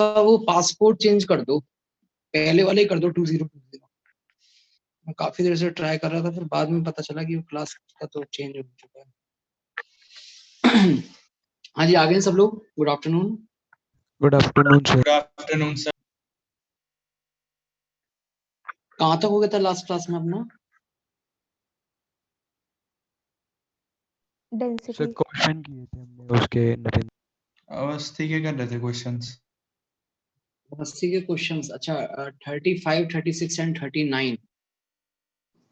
वो passport change कर दो, पहले वाले ही कर दो 2020। मैं काफी देर से ट्राई कर रहा था, फिर बाद में पता चला कि वो क्लास का तो चेंज हो चुका है। हाँ जी, आ गए सब लोग। Good afternoon. Good afternoon sir. Good afternoon sir. कहाँ तक हो गया था लास्ट क्लास में अपना? सर डेंसिटी क्वेश्चन किए थे हमने उसके नरेंद्र। अवस्थी के कर रहे थे क्वेश्चंस। 80 के क्वेश्चंस। अच्छा, 35, 36 एंड 39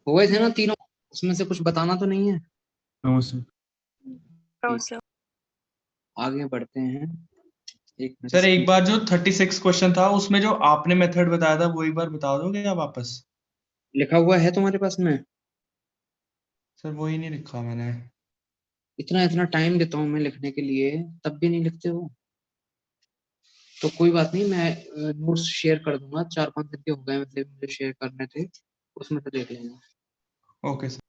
हो गए थे ना तीनों? उसमें से कुछ बताना तो नहीं है? No sir. ठीक है, आगे बढ़ते हैं। एक मिनट सर एक इसमें- बार जो 36 क्वेश्चन था उसमें जो आपने मेथड बताया था वो एक बार बता दोगे आप वापस? लिखा हुआ है तुम्हारे पास में? सर वो ही नहीं लिखा मैंने। इतना इतना टाइम देता हूँ मैं लिखने के लिए, तब भी नहीं लिखते हो। तो कोई बात नहीं, मैं नोट्स शेयर कर दूंगा। 4-5 दिन के हो गए मुझे शेयर करने थे, उसमें से देख लेंगे। Okay sir.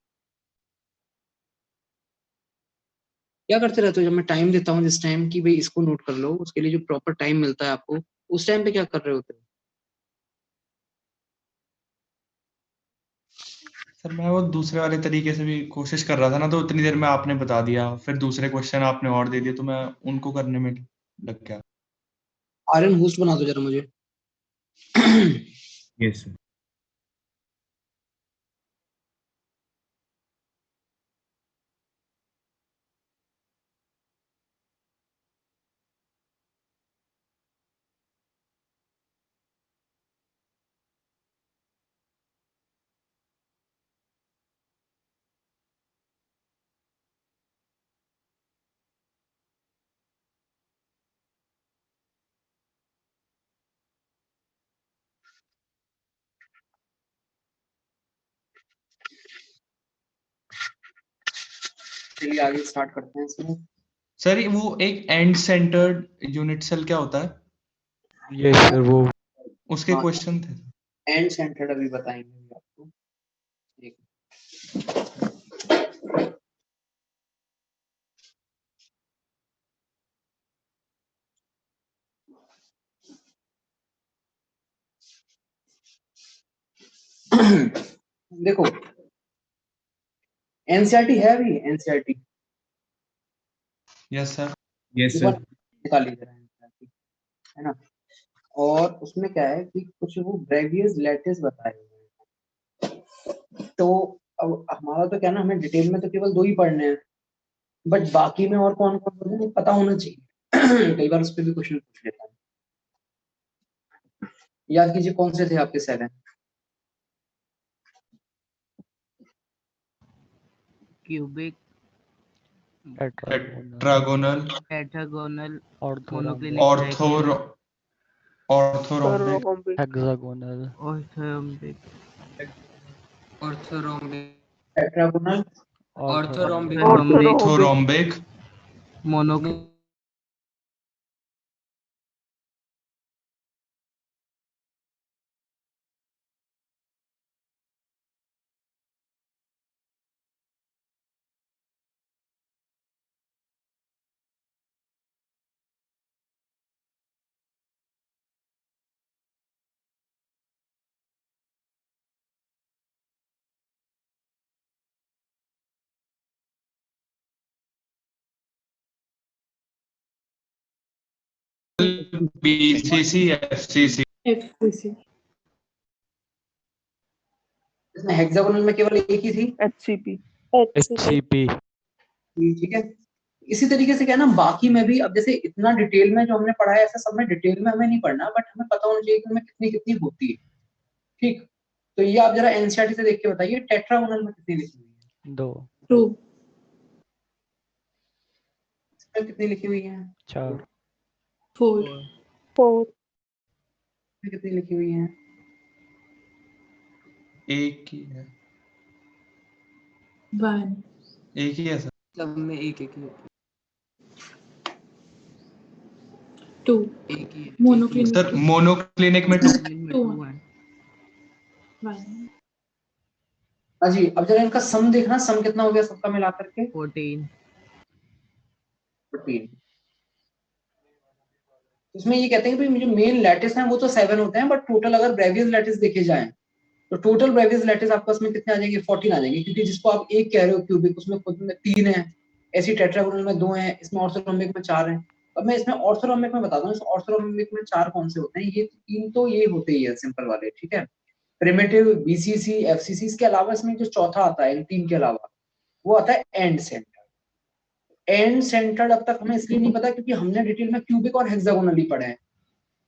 क्या करते रहते हो जब मैं टाइम देता हूँ जिस टाइम की भाई इसको नोट कर लो, उसके लिए जो प्रॉपर टाइम मिलता है आपको, उस टाइम पे क्या कर रहे होते हो? सर मैं वो दूसरे वाले तरीके से भी कोशिश कर रहा था ना, तो उतनी देर में आपने बता दिया, फिर दूसरे क्वेश्चन आपने और दे दिए तो मैं उनको करने में लग गया। आर्यन होस्ट बना दो जरा मुझे। Yes sir. चलिए आगे स्टार्ट करते हैं इसमें। सर वो एक एंड सेंटर्ड यूनिट सेल क्या होता है? यस सर वो उसके हाँ, क्वेश्चन थे। एंड सेंटर्ड अभी बताएंगे आपको। एक देखो, एनसीईआरटी है अभी, एनसीईआरटी यस सर। यस एक सर। बार निकाल लीजिए NCERT, है ना? और उसमें क्या है कि कुछ वो ब्रेवियस लेटिस बताए हुए हैं। तो अब हमारा तो क्या ना, हमें डिटेल में तो केवल 2 ही पढ़ने हैं, बट बाकी में और कौन कौन है पता होना चाहिए। कई बार उस पर भी क्वेश्चन पूछ लेता है। याद कीजिए कौन से थे आपके 7? Cubic, tetragonal, tetragonal, orthorhombic, monoclinic, orthorhombic, hexagonal, orthorhombic, tetragonal, orthorhombic, orthorhombic, monoclinic, BCC, FCC. FCC, इसमें हेक्सागोनल में केवल एक ही थी। HCP, HCP. ठीक है। इसी तरीके से क्या है ना, बाकी में भी अब जैसे इतना डिटेल में जो हमने पढ़ा है, ऐसा सब में डिटेल में हमें नहीं पढ़ना, बट हमें पता होना चाहिए कि हमें कितनी कितनी होती है। ठीक, तो ये आप जरा एनसीईआरटी से देख के बताइए, टेट्रागोनल में कितनी लिखी हुई है? 2 2, इसमें कितनी लिखी हुई है? 4 4, 4 इसमें कितनी लिखी हुई है? एक ही है, 1, एक ही है सर। सब में एक एक 2, एक ही है। monoclinic सर मोनोक्लिनिक में मोनोक्लिनिक में 2, 2 है। 1, हाँ जी, अब जरा इनका सम देखना, सम कितना हो गया सबका मिला करके? 14, 14। तो इसमें ये कहते हैं कि भाई जो मेन लैटिस हैं वो तो 7 होते हैं, बट टोटल अगर ब्रेवियस लैटिस देखे जाएं तो टोटल ब्रेवियस लैटिस आपके पास में कितने आ जाएंगे, 14 आ जाएंगे, क्योंकि जिसको आप एक कह रहे हो क्यूबिक, उसमें खुद में 3 है, ऐसी टेट्रागोनल में 2 हैं, इसमें ऑर्थोरोम्बिक में 4 हैं। अब मैं इसमें ऑर्थोरोम्बिक में बताता हूँ, इस ऑर्थोरोम्बिक में 4 कौन से होते हैं, ये 3 तो ये होते ही है सिंपल वाले, ठीक है, प्रिमिटिव, बीसीसी, एफसीसी। इसके अलावा इसमें जो चौथा आता है इन 3 के अलावा, वो आता है एंड सेंटर। एंड सेंटर्ड अब तक हमें इसलिए नहीं पता क्योंकि हमने डिटेल में क्यूबिक और हेक्सागोनल ही पढ़े हैं,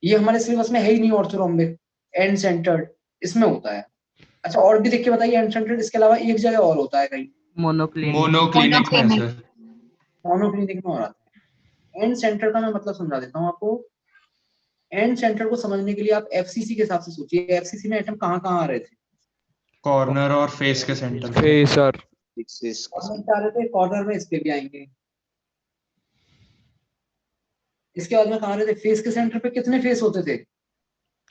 ये हमारे सिलेबस में है ही नहीं ऑर्थोरोम्बिक। एंड सेंटर्ड इसमें होता है। अच्छा और भी देख के बताइए, एंड सेंटर्ड इसके अलावा एक जगह और होता है कहीं, मोनोक्लिनिक में सर। मोनोक्लिनिक में हो रहा है। एंड सेंटर का मैं मतलब समझा देता हूँ आपको। एंड सेंटर को समझने के लिए आप एफसीसी के हिसाब से सोचिए, एफसीसी में एटम कहाँ कहाँ आ रहे थे, कॉर्नर और फेस के सेंटर पे। फेस और कॉर्नर पे आ रहे थे, कॉर्नर में इस पे भी आएंगे। इसके बाद में कहाँ आ रहे थे, फेस के सेंटर पे कितने फेस होते थे,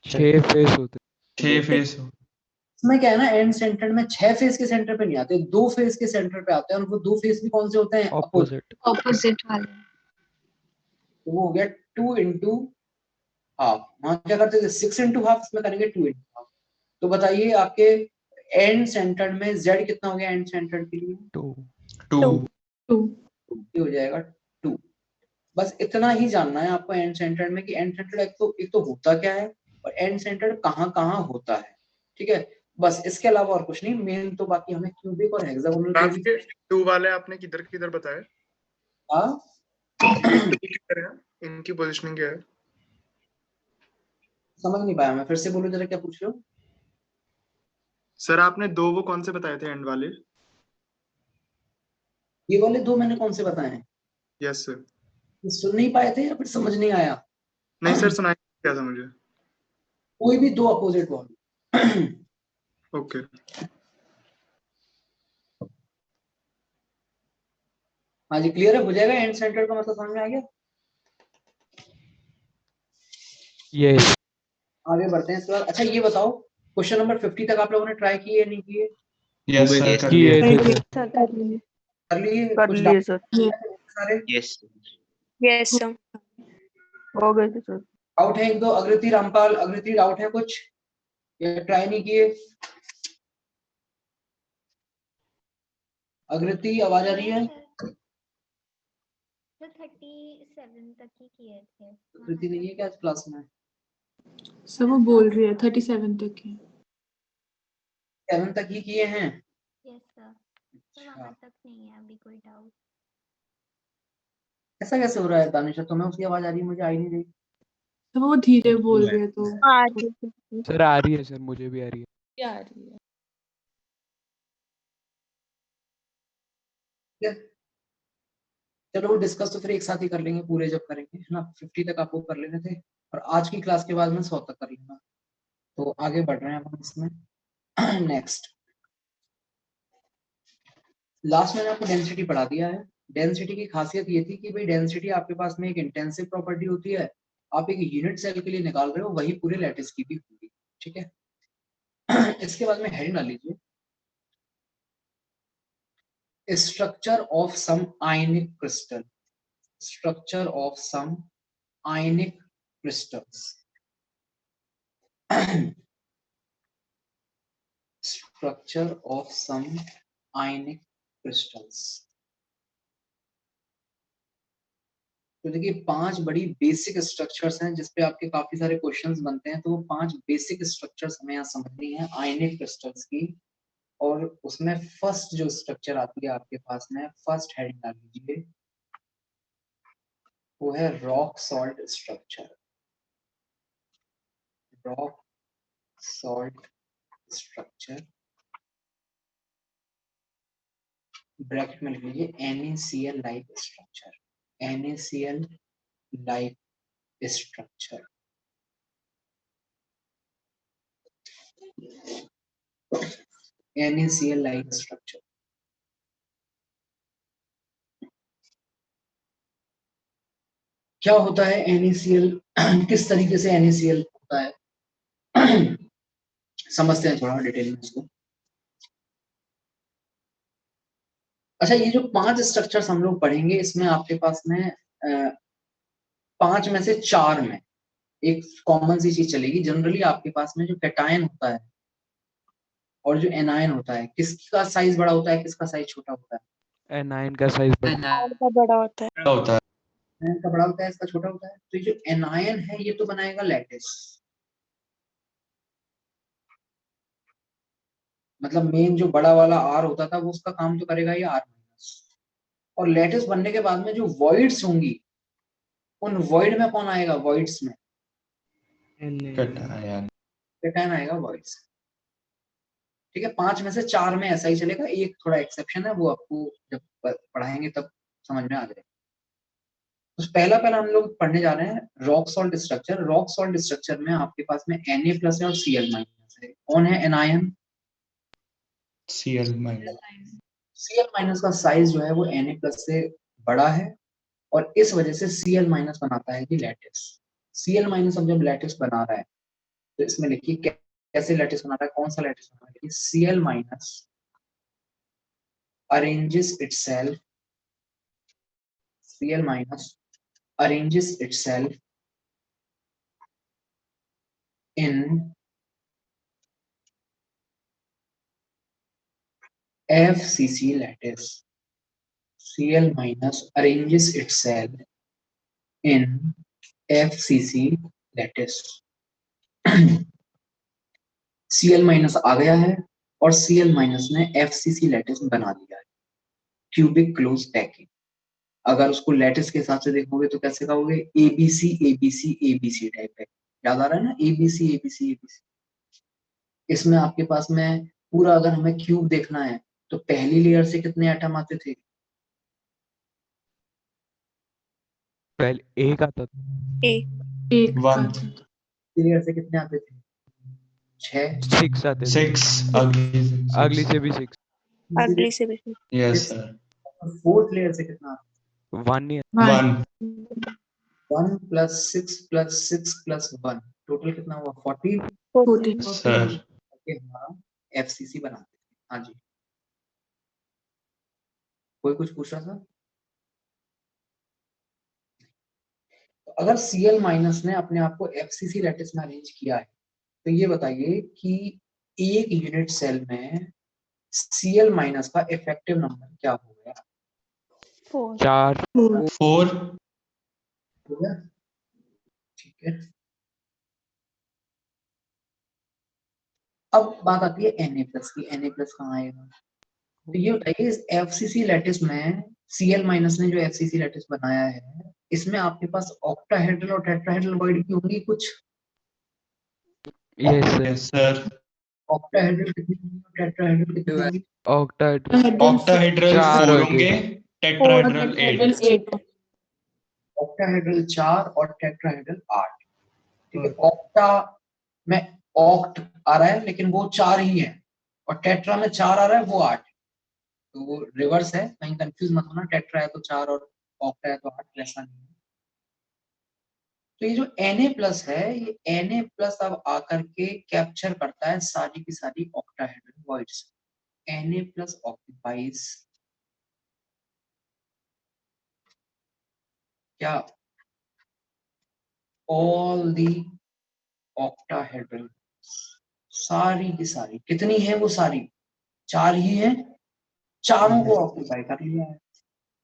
6 फेस होते। 6 फेस। इसमें क्या है ना, एंड सेंटर में 6 फेस के सेंटर पे नहीं आते, 2 फेस के सेंटर पे आते हैं, और वो 2 फेस भी कौन से होते हैं, ऑपोजिट। ऑपोजिट वाले। तो वो हो गया 2 इंटू हाफ। वहां क्या करते थे 6 इंटू हाफ, इसमें करेंगे 2 इंटू हाफ। तो बताइए आपके एंड सेंटर में z कितना हो गया एंड सेंटर के लिए, 2 ये हो जाएगा 2। बस इतना ही जानना है आपको एंड सेंटर में कि एंड सेंटर एक तो होता क्या है और एंड सेंटर कहाँ कहाँ होता है, ठीक है, बस इसके अलावा और कुछ नहीं। मेन तो बाकी हमें क्यूबिक और हेक्सागोनल के भी 2 वाले आपने किधर किधर बताए, किधर है, इनकी पोजीशनिंग क्या है? समझ नहीं पाया मैं, फिर से बोलो जरा, क्या पूछ रहे हो सर आपने 2 वो कौन से बताए थे एंड वाले? ये वाले 2 मैंने कौन से बताए हैं, यस सर। सुन नहीं पाए थे या फिर समझ नहीं आया? नहीं सर सुनाई क्या था मुझे। कोई भी 2 अपोजिट वाले। ओके हाँ जी क्लियर है, हो जाएगा, एंड सेंटर का मतलब समझ में आ गया। यस। आगे बढ़ते हैं इसके बाद। अच्छा ये बताओ, क्वेश्चन नंबर 50 तक आप लोगों ने ट्राई किए या नहीं किए? यस सर कर किए लिए। थे सर। कर लिए कर कुछ लिए सर। सारे यस सर। हो गए थे सर। डाउट है एक दो? अग्रति, रामपाल, अग्रति डाउट है कुछ या ट्राई नहीं किए? अग्रति आवाज आ रही है? तो 37 तक ही किए थे। अग्रति नहीं है क्या आज क्लास में? सब वो बोल रही है 37 तक की। 7 तक ही किए हैं? Yes sir. तो वहां तक नहीं है अभी कोई डाउट। ऐसा कैसे हो रहा है दानिशा, तुम्हें उसकी आवाज आ रही है, मुझे आई नहीं रही। सब वो धीरे बोल रही है तो सर आ रही है सर, मुझे भी आ रही है। क्या आ रही है। चलो वो डिस्कस तो फिर एक साथ ही कर लेंगे पूरे जब करेंगे, है ना। 50 तक आपको कर लेने थे और आज की क्लास के बाद में 100 तक कर लेना। तो आगे बढ़ रहे हैं हम इसमें। नेक्स्ट लास्ट मैंने आपको डेंसिटी पढ़ा दिया है। डेंसिटी की खासियत ये थी कि भाई डेंसिटी आपके पास में एक इंटेंसिव प्रॉपर्टी होती है, आप एक यूनिट सेल के लिए निकाल रहे हो, वही पूरे लैटिस की भी होगी, ठीक है। इसके बाद में हेडिंग डाल लीजिए, structure of some ionic crystal. Structure of some ionic crystals. Structure of some ionic crystals. तो देखिए 5 बड़ी बेसिक स्ट्रक्चर्स हैं जिसपे आपके काफी सारे क्वेश्चंस बनते हैं, तो वो 5 बेसिक स्ट्रक्चर्स हमें यहाँ समझनी है आयनिक क्रिस्टल्स की। और उसमें फर्स्ट जो स्ट्रक्चर आती है आपके पास में, फर्स्ट हेडिंग डाल लीजिए, वो है rock salt structure. Rock salt structure, bracket में लिख लीजिए NaCl like structure. NaCl like structure. NaCl like structure क्या होता है? NaCl किस तरीके से NaCl होता है समझते हैं थोड़ा डिटेल में इसको। अच्छा ये जो 5 स्ट्रक्चर्स हम लोग पढ़ेंगे, इसमें आपके पास में 5 में से 4 में एक कॉमन सी चीज चलेगी, जनरली आपके पास में जो कैटायन होता है और जो एनायन होता है, किसका साइज बड़ा होता है, किसका साइज छोटा होता है? एनायन का साइज बड़ा का बड़ा होता है। क्या होता है? एनायन का बड़ा होता है, इसका छोटा होता है। तो ये जो एनायन है ये तो बनाएगा लैटिस, मतलब मेन जो बड़ा वाला आर होता था वो उसका काम तो करेगा ये आर माइनस। और लैटिस बनने के बाद में जो वॉइड्स होंगी, उन वॉइड में कौन आएगा? वॉइड्स में कैटायन। कैटायन आएगा वॉइड्स। ठीक है, 5 में से 4 में ऐसा ही चलेगा, एक थोड़ा एक्सेप्शन है, वो आपको जब पढ़ाएंगे तब समझ में आ जाएगा। तो पहला पहला हम लोग पढ़ने जा रहे हैं rock salt structure. Rock salt structure में आपके पास में Na प्लस है और Cl माइनस है। कौन है anion? Cl minus. Cl minus का साइज जो है वो Na प्लस से बड़ा है और इस वजह से Cl माइनस बनाता है कि लैटिस। Cl माइनस अब जब लैटिस बना रहा है तो इसमें लिखिए कैसे लैटिस बना रहा है, कौन सा लैटिस बना रहा है? Cl minus arranges itself, Cl minus arranges itself in FCC lattice. Cl minus arranges itself in FCC lattice. Cl minus आ गया है और Cl माइनस ने FCC लैटिस बना दिया है, क्यूबिक क्लोज पैकिंग। अगर उसको लैटिस के हिसाब से देखोगे तो कैसे कहोगे? ABC ABC ABC टाइप है, याद आ रहा है ना? ABC ABC ABC। इसमें आपके पास में पूरा अगर हमें क्यूब देखना है तो पहली लेयर से कितने एटम आते थे? पहले एक आता था, एक One. आता था। पहली लेयर से कितने आते थे? 6। 6 आते थे, 6 अगली से भी 6, अगली से भी। Yes sir. फोर्थ लेयर से कितना आता? 1 नहीं 1 1 प्लस 6 प्लस 6 प्लस 1, टोटल कितना हुआ? 40। 14। सर। ओके, हमारा एफसीसी बनाते थे। हाँ जी, कोई कुछ पूछ रहा था? तो अगर Cl माइनस ने अपने आप को एफसीसी लैटिस में अरेंज किया है तो ये बताइए कि एक यूनिट सेल में Cl माइनस का इफेक्टिव नंबर क्या हो गया? 4। 4 हो गया, ठीक है। अब बात आती है Na प्लस की। Na प्लस कहाँ आएगा? तो ये बताइए इस एफसीसी लैटिस में Cl माइनस ने जो एफसीसी लैटिस बनाया है इसमें आपके पास ऑक्टाहेड्रल और टेट्राहेड्रल वॉइड की होंगी कुछ? Yes sir. ऑक्टाहेड्रल कितनी होंगी और टेट्राहेड्रल कितनी होंगी? ऑक्टाहेड्रल ऑक्टाहेड्रल 4 4 और होंगे, टेट्राहेड्रल 8। 8। ऑक्टाहेड्रल 4 और टेट्राहेड्रल 8। ठीक है, ऑक्टा में ऑक्ट आ रहा है लेकिन वो 4 ही है और टेट्रा में 4 आ रहा है वो 8, तो वो रिवर्स है, कहीं कंफ्यूज मत होना। टेट्रा है तो 4 और ऑक्टा है तो 8, ऐसा नहीं है। तो ये जो Na प्लस है ये Na प्लस अब आकर के कैप्चर करता है सारी की सारी octahedral voids. Na plus occupies क्या? ऑल दी ऑक्टाहेड्रल, सारी की सारी। कितनी है वो सारी? 4 ही है, चारों को ऑक्यूपाई कर लिया है।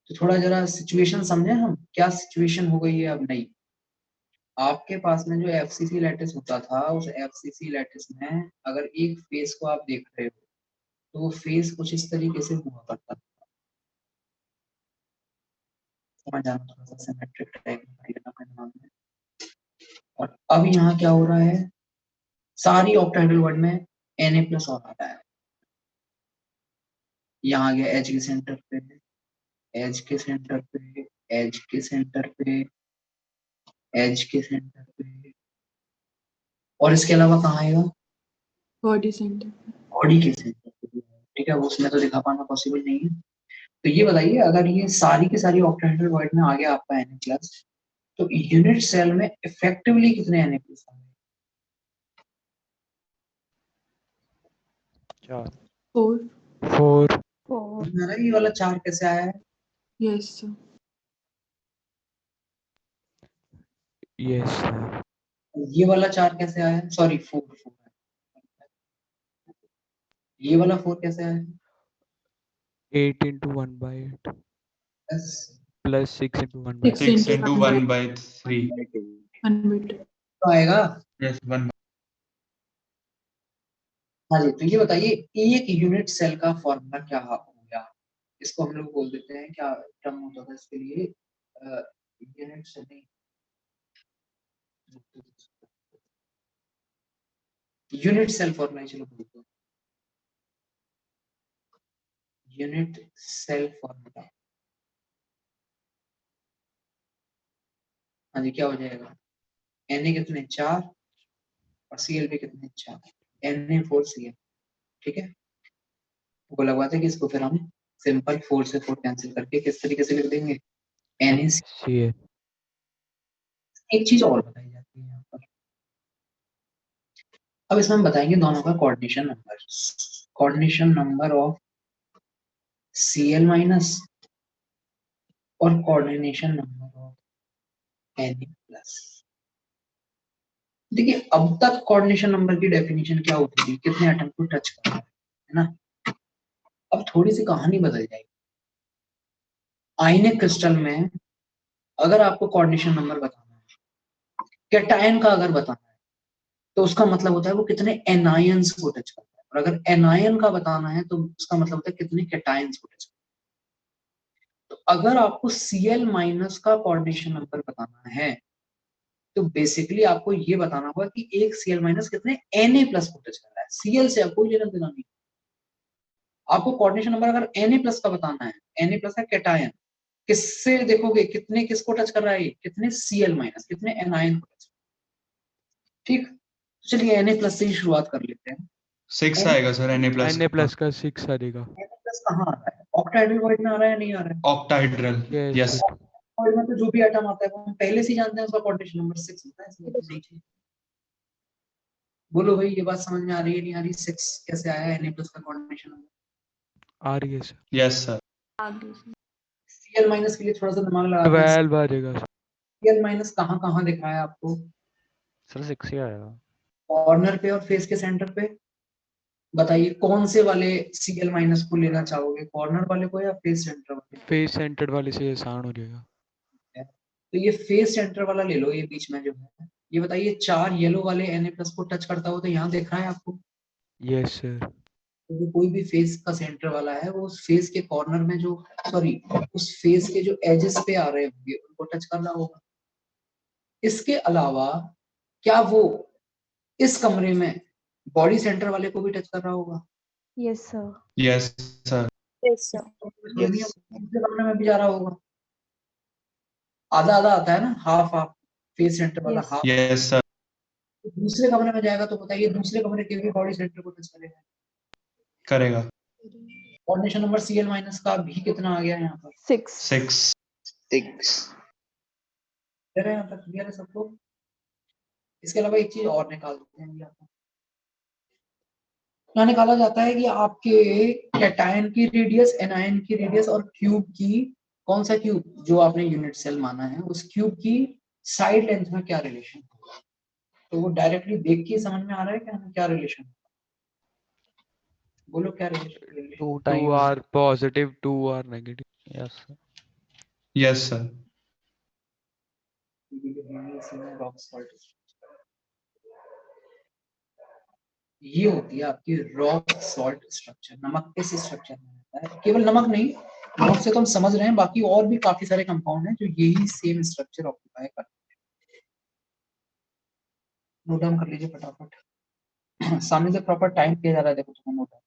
तो थोड़ा जरा सिचुएशन समझे हम, क्या सिचुएशन हो गई है अब नई। आपके पास में जो एफसीसी लैटिस होता था उस एफसीसी लैटिस में अगर एक फेस को आप देख रहे हो तो वो फेस कुछ इस तरीके से हुआ करता था। समझ आना, थोड़ा सा सिमेट्रिक टाइप में। और अब यहाँ क्या हो रहा है? सारी ऑक्टाहेड्रल वर्ड में Na प्लस और आता है। यहाँ आ गया एज के सेंटर पे, एज के सेंटर पे, एज के सेंटर पे, एज के सेंटर पे, और इसके अलावा कहाँ आएगा? Body centre. बॉडी के सेंटर पे। ठीक है, वो उसमें तो दिखा पाना पॉसिबल नहीं है। तो ये बताइए अगर ये सारी की सारी ऑक्टाहेड्रल वर्ड में आ गया आपका Na प्लस, तो यूनिट सेल में इफेक्टिवली कितने Na प्लस आ गए? 4 4। 4 ये वाला 4 कैसे आया है? Yes sir. Yes sir. ये वाला 4 कैसे आया? सॉरी 4 ये वाला 4 कैसे आया? 8 into 1 by 8 बस plus 6 into 1 by 6 6 into into 1 1 by 3. 1 by 2. तो आएगा। Yes, 1. हाँ जी, तो ये बताइए एक यूनिट सेल का फॉर्मूला क्या हो गया? इसको हम लोग बोल देते हैं, क्या टर्म होता था इसके लिए? यूनिट सेल नहीं, यूनिट सेल फॉर्मूला चलो बोलते हैं, यूनिट सेल फॉर्मूला। हाँ जी, क्या हो जाएगा? Na कितने 4 और Cl भी कितने 4, Na4Cl। ठीक है, वो लगवाते कि इसको फिर हम सिंपल 4 से 4 कैंसिल करके किस तरीके से लिख देंगे? NaC। CA एक चीज और बताई जाती है यहाँ पर, अब इसमें हम बताएंगे दोनों का coordination number of Cl minus और coordination number of Na plus. देखिए अब तक कोऑर्डिनेशन नंबर की डेफिनेशन क्या होती थी? कितने एटम को टच करना है ना? अब थोड़ी सी कहानी बदल जाएगी। आयनिक क्रिस्टल में अगर आपको कोऑर्डिनेशन नंबर बताना है, कैटायन का अगर बताना है, तो उसका मतलब होता है वो कितने एनायंस को टच करता है, और अगर एनायन का बताना है तो उसका मतलब होता है कितने कैटायंस को टच करता है। तो अगर आपको Cl माइनस का कोऑर्डिनेशन नंबर बताना है, तो बेसिकली आपको ये बताना होगा कि एक Cl माइनस कितने Na प्लस को टच कर रहा है। Cl से आपको लेना देना नहीं। आपको कोऑर्डिनेशन नंबर अगर Na प्लस का बताना है, Na प्लस है कैटायन, किससे देखोगे कितने किसको टच कर रहा है? कितने Cl माइनस, कितने एनायन को टच। ठीक, तो चलिए Na प्लस से ही शुरुआत कर लेते हैं। 6 आएगा sir Na plus Na plus का 6 आएगा। Na प्लस कहाँ आ रहा है? ऑक्टाहेड्रल वॉइड में आ रहा है, नहीं आ रहा है? ऑक्टाहेड्रल. Yes. Yes. वॉइड में तो जो भी एटम आता है वो हम पहले से ही जानते हैं उसका कोऑर्डिनेशन नंबर 6 होता है, इसलिए नहीं चाहिए। बोलो भाई, ये बात समझ में आ रही है नहीं आ रही? 6 कैसे आया Na प्लस का कोऑर्डिनेशन नंबर? आ रही है sir. Yes sir. Cl minus के लिए थोड़ा सा दिमाग लगाते हैं। 12 आ जाएगा सर। Cl माइनस कहाँ कहाँ दिख रहा है आपको? सर 6 ही आएगा। कॉर्नर पे और फेस के सेंटर पे। बताइए कौन से वाले Cl माइनस को लेना चाहोगे, कॉर्नर वाले को या फेस सेंटर वाले? फेस सेंटर्ड वाले से आसान हो जाएगा। तो ये फेस सेंटर वाला ले लो, ये बीच में जो है। ये बताइए 4 येलो वाले Na प्लस को टच करता हो तो यहाँ देख रहा है आपको? Yes sir. तो कोई भी फेस का सेंटर वाला है वो उस फेस के कॉर्नर में जो, सॉरी, उस फेस के जो एजेस पे आ रहे होंगे उनको टच करना होगा। इसके अलावा क्या वो इस कमरे में बॉडी सेंटर वाले को भी टच कर रहा होगा? Yes, sir. Yes sir. Yes, sir. ये भी दूसरे कमरे में भी जा रहा होगा। आधा आधा आता है ना, हाफ हाफ, फेस सेंटर वाला Yes. हाफ। Yes sir. दूसरे कमरे में जाएगा तो बताइए दूसरे कमरे के भी बॉडी सेंटर को टच करेगा। करेगा. कोऑर्डिनेशन नंबर Cl माइनस का भी कितना आ गया यहाँ पर? 6. 6. क्लियर है यहाँ तक? क्लियर है सबको? इसके अलावा एक चीज और निकाल देते हैं यहाँ पर। यहाँ निकाला जाता है कि आपके कैटायन की रेडियस, एनायन की रेडियस और क्यूब की, कौन सा क्यूब जो आपने यूनिट सेल माना है उस क्यूब की साइड लेंथ में क्या रिलेशन है? तो वो डायरेक्टली देख के समझ में आ रहा है कि हमें क्या रिलेशन है? बोलो क्या relation? 2 are positive, 2 are negative. Yes sir. Yes sir. Rock salt, ये होती है आपकी रॉक सॉल्ट स्ट्रक्चर। नमक इस स्ट्रक्चर में होता है। केवल नमक नहीं, नमक से तो हम समझ रहे हैं, बाकी और भी काफी सारे कंपाउंड हैं जो यही सेम स्ट्रक्चर ऑक्यूपाई करते हैं। नोट डाउन कर लीजिए फटाफट। सामने से प्रॉपर टाइम किया जा रहा है, देखो तुम्हें नोट डाउन।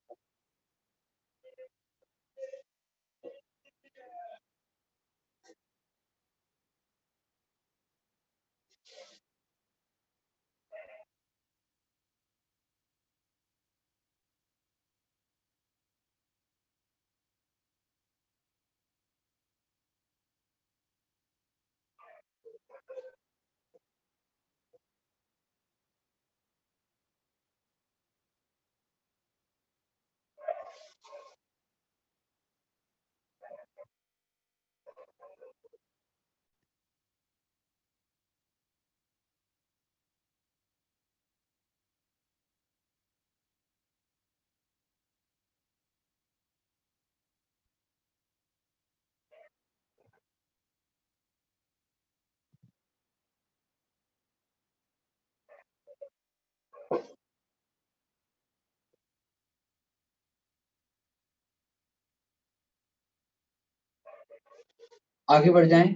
आगे बढ़ जाएं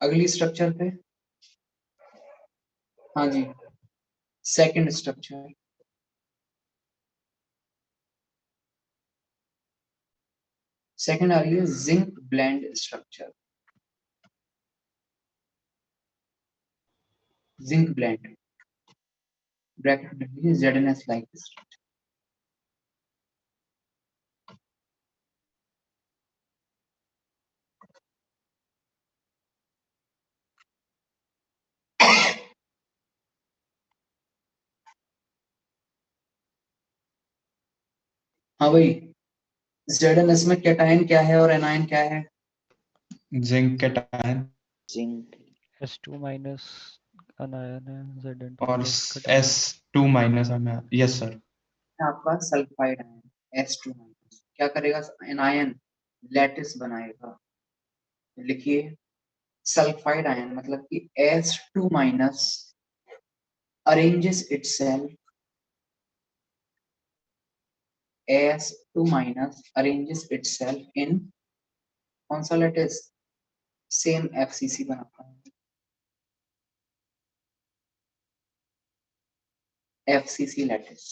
अगली स्ट्रक्चर पे। हाँ जी, सेकंड स्ट्रक्चर, सेकंड आ रही है zinc blende structure. Zinc blende bracket में ZnS लाइक स्ट्रक्चर। हाँ भाई, ZnS में कैटायन क्या है और एनायन क्या है? Zinc cation zinc S2 minus अनायन है, Zn2 और प्लस कैटायन। S2 माइनस है। Yes sir. आपका सल्फाइड आयन S2 माइनस क्या करेगा? एनायन लैटिस बनाएगा। लिखिए सल्फाइड आयन मतलब कि S2 minus arranges itself, S2 minus arranges itself इन कौन सा लैटिस? सेम FCC बनाता है, FCC lattice.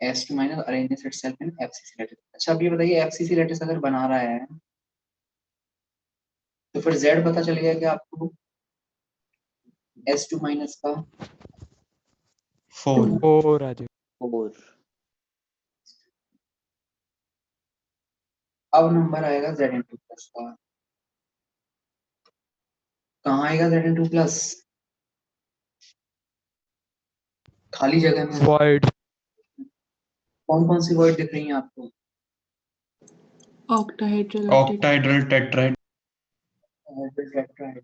S2 minus arranges itself इन FCC लैटिस। अच्छा अब ये बताइए FCC लैटिस अगर बना रहा है तो फिर Z पता चल गया क्या आपको S2 माइनस का? 4 4 आ जाए। 4 अब नंबर आएगा Zn2 प्लस का। कहाँ आएगा Zn2 प्लस? खाली जगह में। वॉइड कौन कौन सी वर्ड दिख रही हैं आपको? Octahedral octahedral tetrahedral. टेट्राहेड्रल।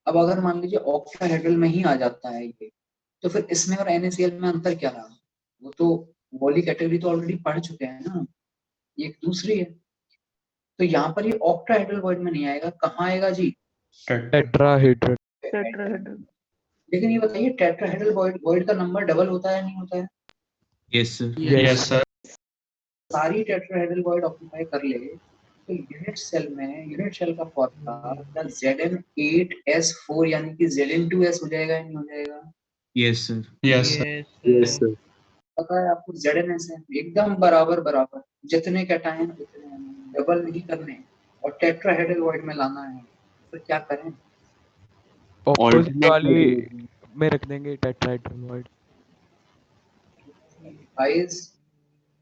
अब अगर मान लीजिए ऑक्टाहेड्रल में ही आ जाता है ये, तो फिर इसमें और NaCl में अंतर क्या रहा? वो तो वाली कैटेगरी तो ऑलरेडी पढ़ चुके हैं ना, ये एक दूसरी है। तो यहाँ पर ये ऑक्टाहेड्रल वर्ड में नहीं आएगा, कहाँ आएगा जी? टेट्राहेड्रल। टेट्राहेड्रल। लेकिन ये बताइए टेट्राहेड्रल वर्ड का नंबर डबल होता है नहीं होता है? Yes sir. Yes sir. सारी टेट्राहेड्रल वर्ड ऑक्यूपाई कर ले तो यूनिट सेल में, यूनिट सेल का फॉर्मूला Zn8S4 यानी कि Zn2S हो जाएगा या नहीं हो जाएगा? Yes sir. Yes sir. पता है आपको ZnS है, एकदम बराबर बराबर, जितने कैटायन उतने डबल नहीं करने और टेट्राहेड्रल वर्ड में लाना है, तो क्या करें? ऑपोजिट वाली में रख देंगे टेट्राहेड्रल वर्ड। गाइस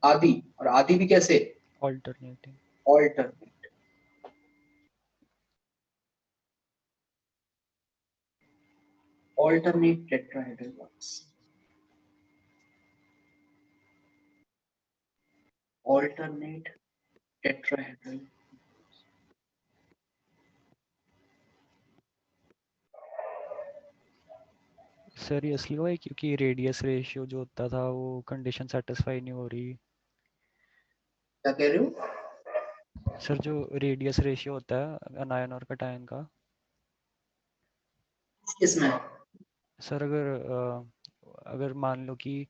आदि, और आदि भी कैसे? Alternating. Alternate. Alternate tetrahedral words. Alternate tetrahedral. Sir ये इसलिए हुआ है क्योंकि रेडियस रेशियो जो होता था वो कंडीशन सेटिस्फाई नहीं हो रही। क्या कह रहे हो? सर जो रेडियस रेशियो होता है अनायन और कैटायन का, किसमें? सर अगर मान लो कि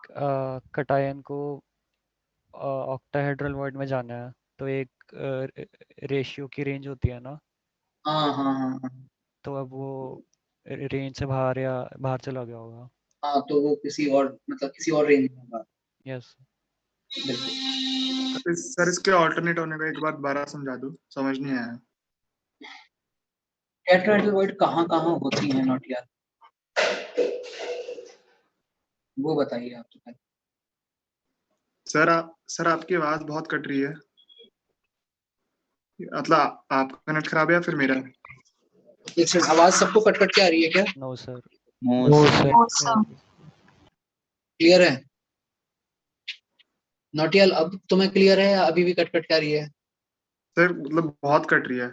कैटायन को ऑक्टाहेड्रल वर्ड में जाना है तो एक रेशियो की रेंज होती है ना, हाँ हाँ हाँ हाँ तो अब वो रेंज से बाहर या बाहर चला गया होगा। हाँ, तो वो किसी और मतलब किसी और रेंज में होगा। यस। बिल्कुल। सर इसके ऑल्टरनेट होने का एक बार दोबारा समझा दो, समझ नहीं आया। टेट्राहेड्रल वर्ड कहाँ कहाँ होती है नॉट यार, वो बताइए आप तो पहले। सर आपकी आवाज बहुत कट रही है, मतलब आपका नेट खराब है या फिर मेरा? एक सेकंड, आवाज सबको कट कट के आ रही है क्या? No sir. No sir. Clear है? नोटियल अब तुम्हें क्लियर है या अभी भी कट कट के आ रही है? सर मतलब बहुत कट रही है।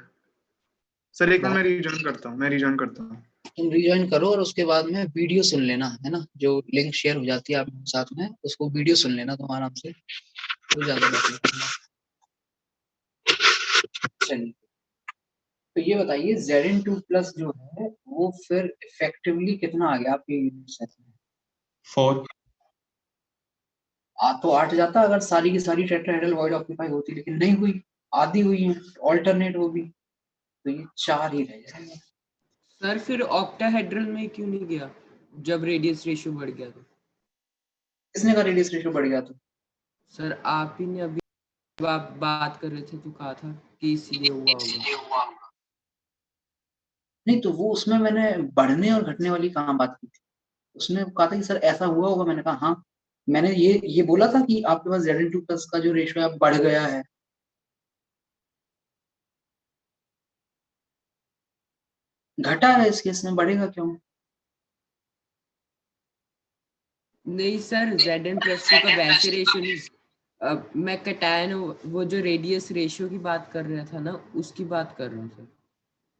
सर एक मिनट, मैं रिजॉइन करता हूँ। तुम रिज्वाइन करो और उसके बाद में वीडियो सुन लेना, है ना, जो लिंक शेयर हो जाती है आप साथ में, उसको वीडियो सुन लेना तुम आराम से, तो ज्यादा बेटर है। चलिए, तो ये बताइए Zn2 प्लस जो है वो फिर इफेक्टिवली कितना आ गया आपके यूनिट सेट में? 4 तो 8 जाता अगर सारी की सारी टेट्राहेड्रल वॉइड ऑक्यूपाई होती, लेकिन नहीं हुई, आधी हुई है, ऑल्टरनेट हो गई, तो ये 4 ही रह जाएगा। सर फिर ऑक्टाहेड्रल में क्यों नहीं गया जब रेडियस रेशियो बढ़ गया तो? किसने का रेडियस रेशियो बढ़ गया? तो सर आप ही ने अभी जब आप बात कर रहे थे तो कहा था कि इसीलिए हुआ होगा। नहीं, तो वो उसमें मैंने बढ़ने और घटने वाली कहाँ बात की थी, उसने कहा था कि सर ऐसा हुआ होगा, मैंने कहा हाँ, मैंने ये बोला था कि आपके पास Zn2+ का जो रेशियो है बढ़ गया है। घटा है इस केस में, बढ़ेगा क्यों? नहीं सर, Zn+2 का वैसे रेशियो नहीं, अब मैं कैटायन वो जो रेडियस रेशियो की बात कर रहा था ना, उसकी बात कर रहा हूँ सर।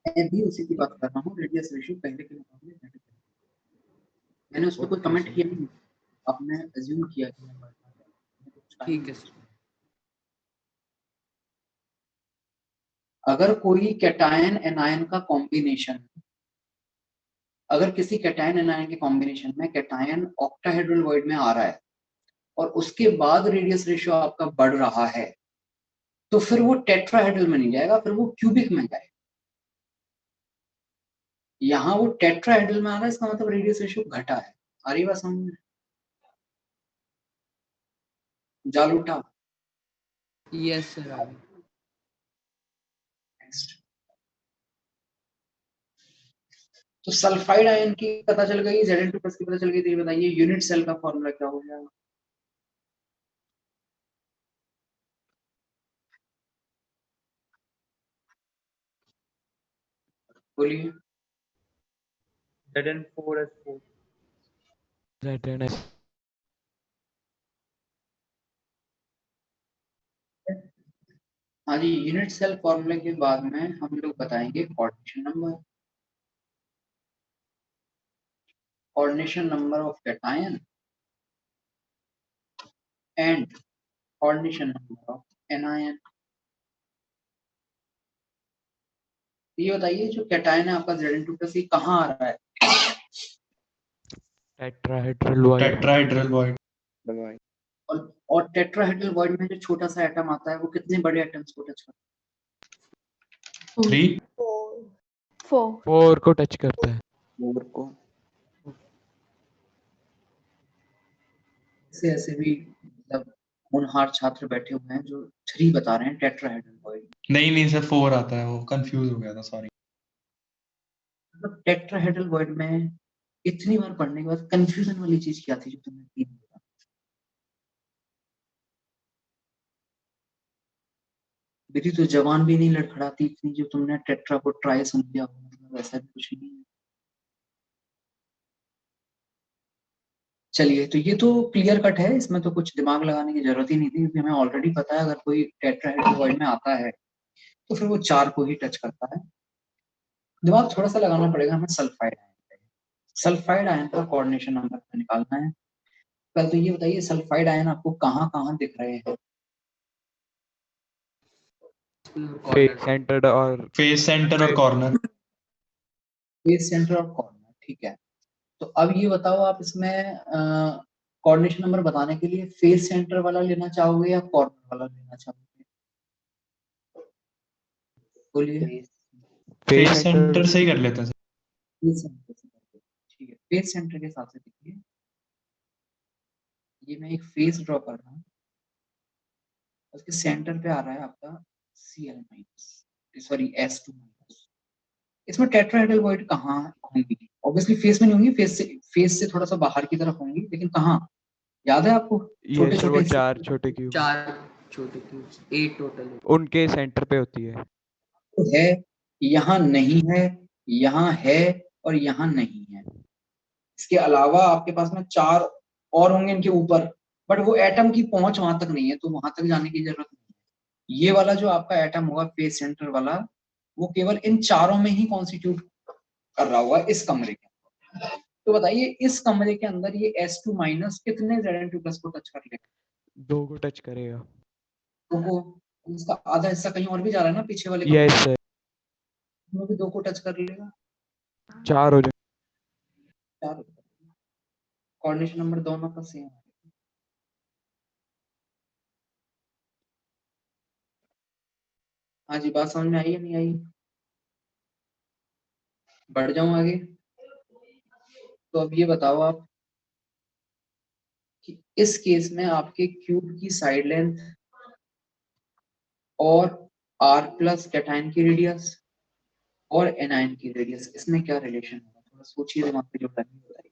मैं भी उसी की बात कर रहा हूँ, रेडियस रेशियो पहले के मुकाबले घट गया। मैंने उस पर कोई कमेंट किया नहीं, आपने अज्यूम किया कि मैं बढ़ता है। ठीक है सर। अगर कोई कैटायन एनायन का कॉम्बिनेशन, अगर किसी कैटायन एनायन के कॉम्बिनेशन में कैटायन ऑक्टाहेड्रल वॉइड में आ रहा है और उसके बाद रेडियस रेशियो आपका बढ़ रहा है, तो फिर वो टेट्राहेड्रल में नहीं जाएगा, फिर वो क्यूबिक में जाएगा। यहाँ वो टेट्राहेड्रल में आ रहा है, इसका मतलब रेडियस रेशियो घटा है। आ रही बात समझ में? जाल उठा। यस सर आ गई। तो सल्फाइड आयन की पता चल गई, Zn2+ की पता चल गई, तो ये बताइए यूनिट सेल का फॉर्मूला क्या हो जाएगा? बोलिए। Zn4 हाँ जी, यूनिट सेल फॉर्मूले के बाद में हम लोग बताएंगे coordination number, coordination number of cation and coordination number of anion. ये बताइए जो कैटायन है आपका Zn2+, ये कहाँ आ रहा है? Tetrahedral void. और टेट्राहेड्रल वॉइड में जो छोटा सा एटम आता है वो कितने बड़े एटम्स को टच करता 3 4 को टच करता है। है? 4 को। ऐसे भी मतलब होनहार छात्र बैठे हुए हैं जो 3 बता रहे हैं टेट्राहेड्रल वॉइड। नहीं सर 4 आता है, वो कंफ्यूज हो गया था, सॉरी। मतलब टेट्राहेड्रल वॉइड में इतनी बार पढ़ने के बाद कंफ्यूजन वाली चीज क्या थी जो तुमने 3 बता? मेरी तो जवान भी नहीं लड़खड़ाती इतनी जो तुमने टेट्रा को ट्राई समझा हो, मतलब ऐसा भी कुछ नहीं है। चलिए, तो ये तो क्लियर कट है, इसमें तो कुछ दिमाग लगाने की जरूरत ही नहीं थी, क्योंकि हमें ऑलरेडी पता है अगर कोई टेट्राहेड्रल वॉइड में आता है तो फिर वो 4 को ही टच करता है। दिमाग थोड़ा सा लगाना पड़ेगा हमें सल्फाइड आयन पे। सल्फाइड आयन का कोऑर्डिनेशन नंबर निकालना है। पहले तो ये बताइए सल्फाइड आयन आपको कहाँ कहाँ दिख रहे हैं? फेस सेंटर्ड और फेस सेंटर और कॉर्नर। फेस सेंटर और कॉर्नर, ठीक है। तो अब ये बताओ आप इसमें कोऑर्डिनेशन नंबर बताने के लिए फेस सेंटर वाला लेना चाहोगे या कॉर्नर वाला लेना चाहोगे? बोलिए। फेस सेंटर से ही कर लेते हैं सर। फेस सेंटर से करते हैं, ठीक है। फेस सेंटर के हिसाब से देखिए, ये मैं एक फेस ड्रॉ कर रहा हूँ, उसके सेंटर पे आ रहा है आपका Cl-, सॉरी S2-। इसमें टेट्राहेड्रल वॉइड कहाँ होंगी? ऑब्वियसली फेस में नहीं होंगी, फेस से थोड़ा सा बाहर की तरफ होंगी, लेकिन कहाँ याद है आपको? छोटे ये छोटे वो 4 छोटे क्यूब, 4 छोटे क्यूब्स, 8 टोटल उनके सेंटर पे होती है। है, यहाँ नहीं है, यहाँ है और यहाँ नहीं है। इसके अलावा आपके पास में 4 और होंगे इनके ऊपर, बट वो एटम की पहुंच वहां तक नहीं है, तो वहां तक जाने की जरूरत नहीं है। ये वाला जो आपका एटम होगा फेस सेंटर वाला, वो केवल इन 4 में ही कॉन्स्टिट्यूट कर रहा होगा इस कमरे के अंदर। तो बताइए इस कमरे के अंदर ये S2- कितने Zn2+ को टच कर लेगा? 2 को टच करेगा। तो वो उसका आधा हिस्सा कहीं और भी जा रहा है ना, पीछे वाले कमरे यस सर, में भी 2 को टच कर लेगा। 4 हो जाए। 4 कोऑर्डिनेशन नंबर दोनों का सेम है। हाँ जी, बात समझ में आई या नहीं आई? बढ़ जाऊं आगे? तो अब ये बताओ आप कि इस केस में आपके क्यूब की साइड लेंथ और r प्लस कैटायन की रेडियस और एनायन की रेडियस, इसमें क्या रिलेशन है? थोड़ा सोचिए, दिमाग पे जो करनी बताइए।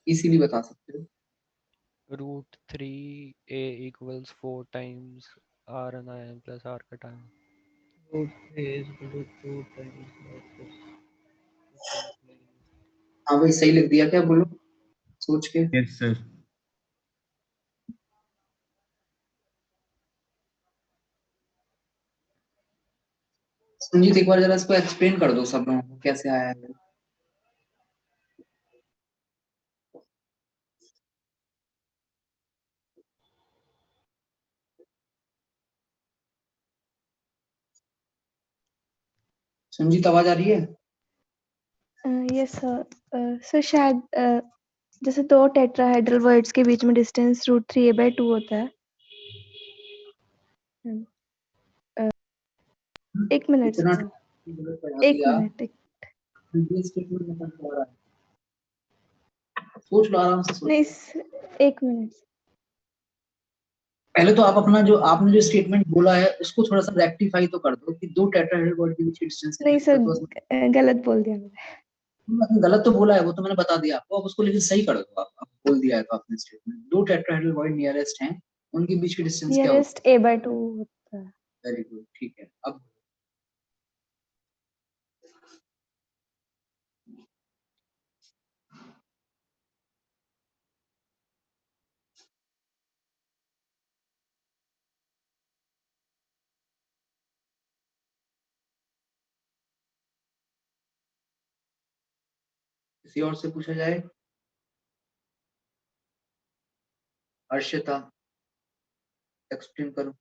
इसीलिए बता सकते हो। √3a equals 4 times r anion plus r cation. हाँ भाई, सही लिख दिया क्या? बोलो सोच के। Yes sir. संजीत, एक बार जरा इसको एक्सप्लेन कर दो सब लोगों को, कैसे आया है। संजीत, आवाज आ रही है? Yes sir. सर शायद जैसे दो टेट्राहेड्रल वर्ड्स के बीच में डिस्टेंस √3a/2 होता है। एक मिनट इतना सर, बढ़ा एक दिया। मिनट। ये स्टेटमेंट में कौन सा रहा है? सोच लो, आराम से सोच नहीं लो। एक मिनट। पहले तो आप अपना जो आपने जो स्टेटमेंट बोला है उसको थोड़ा सा रेक्टिफाई तो कर दो कि दो टेट्राहेड्रल वर्ड के बीच की डिस्टेंस नहीं कितनी सर, है। तो गलत बोल दिया मैंने। गलत तो बोला है, वो तो मैंने बता दिया आपको। अब उसको लेकिन सही कर दो। आप बोल दिया है तो आपने स्टेटमेंट, दो टेट्राहेड्रल वर्ड नियरेस्ट हैं, उनके बीच की डिस्टेंस क्या होती नियरेस्ट a/2 होता है। है? वेरी गुड, ठीक है। अब किसी और से पूछा जाए? अर्षिता, एक्सप्लेन करो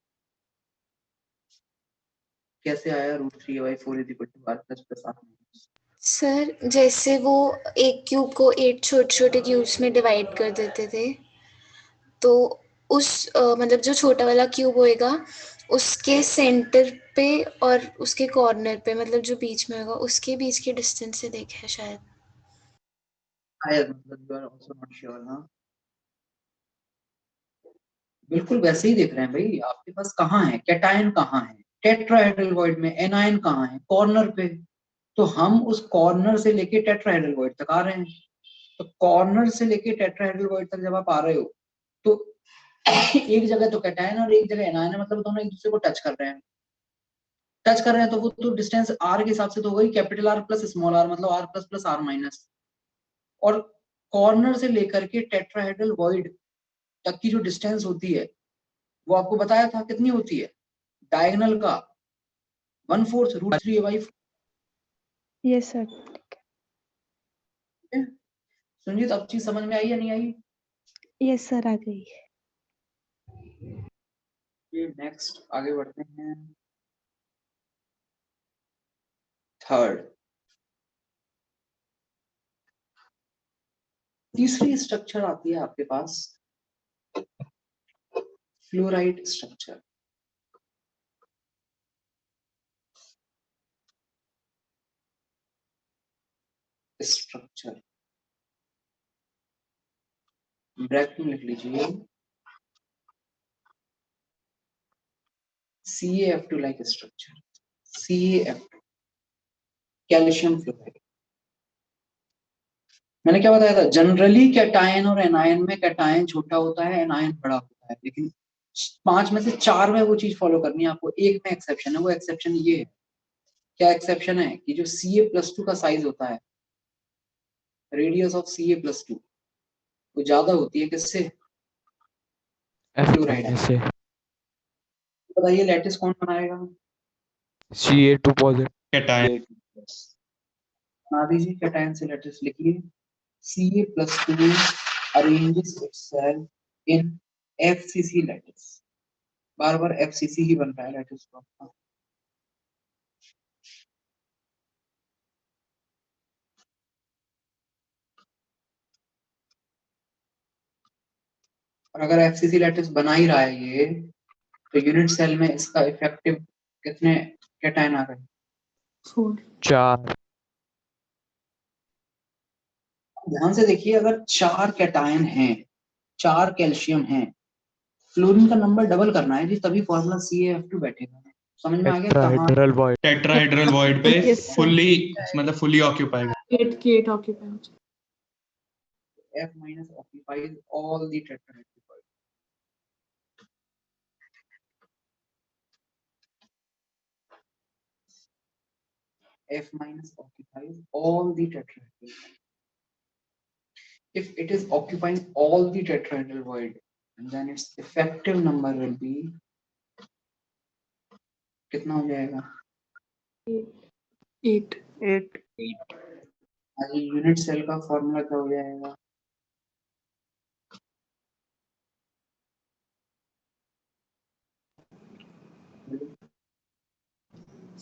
कैसे आया √3a/4 = r + r। सर जैसे वो एक क्यूब को 8 छोटे छोटे क्यूब्स में डिवाइड कर देते थे, तो उस मतलब जो छोटा वाला क्यूब होएगा उसके सेंटर पे और उसके कॉर्नर पे, मतलब जो बीच में होगा उसके बीच की डिस्टेंस से देखा है शायद। शायद, मतलब you are also not sure. हाँ, बिल्कुल वैसे ही देख रहे हैं भाई। आपके पास कहाँ है कैटायन, कहाँ है टेट्राहेड्रल वॉइड में, एनायन कहाँ है कॉर्नर पे। तो हम उस कॉर्नर से लेके टेट्राहेड्रल वॉइड तक आ रहे हैं। तो कॉर्नर से लेके टेट्राहेड्रल वॉइड तक जब आप आ रहे हो तो एक जगह तो कैटायन और एक जगह एनायन है, मतलब दोनों एक दूसरे को टच कर रहे हैं। टच कर रहे हैं तो वो तो डिस्टेंस आर के हिसाब से तो वही capital r plus small r, मतलब r plus plus r minus. और कॉर्नर से लेकर के टेट्राहेड्रल वॉइड तक की जो डिस्टेंस होती है वो आपको बताया था कितनी होती है, डायगोनल का 1/4 √3a/4। Yes sir. सुनिए, तो अब चीज समझ में आई या नहीं आई? यस सर, आ गई। नेक्स्ट आगे बढ़ते हैं। थर्ड, तीसरी स्ट्रक्चर आती है आपके पास, फ्लोराइड स्ट्रक्चर। स्ट्रक्चर ब्रैकेट में लिख लीजिए, CaF2 like structure. CaF2 calcium fluoride. मैंने क्या बताया था, जनरली कैटायन और एनायन में कैटायन छोटा होता है, एनायन बड़ा होता है, लेकिन 5 में से 4 में वो चीज फॉलो करनी है आपको। एक में एक्सेप्शन है, वो एक्सेप्शन ये है। क्या एक्सेप्शन है कि जो Ca+2 का साइज होता है, रेडियस ऑफ Ca+2 वो ज्यादा होती है किससे? F फ्लोराइड है। से बताइए लैटिस कौन बनाएगा? Ca2 positive. कैटायन। बना दीजिए, कैटायन से लैटिस लिखिए। Ca+2 arranges itself in FCC lattice। Bar bar FCC ही बन रहा है लैटिस का। और अगर FCC लैटिस बना ही रहा है ये, तो यूनिट सेल में इसका इफेक्टिव कितने कैटायन आ गए? 4 4 ध्यान से देखिए, अगर 4 कैटायन हैं, 4 कैल्शियम हैं, फ्लोरीन का नंबर डबल करना है जी, तभी फॉर्मूला CaF2 बैठेगा। समझ में आ गया कहाँ? टेट्राहेड्रल वॉइड टेट्राहेड्रल वॉइड पे Yes, sir. फुल्ली ऑक्यूपाई 8 के 8 ऑक्यूपाई हो जाए। F minus occupies all the tetrahedral void. F minus occupies all the tetrahedral void. If it is occupying all the tetrahedral void, then its effective number will be कितना हो जाएगा? 8 unit cell का formula क्या हो जाएगा?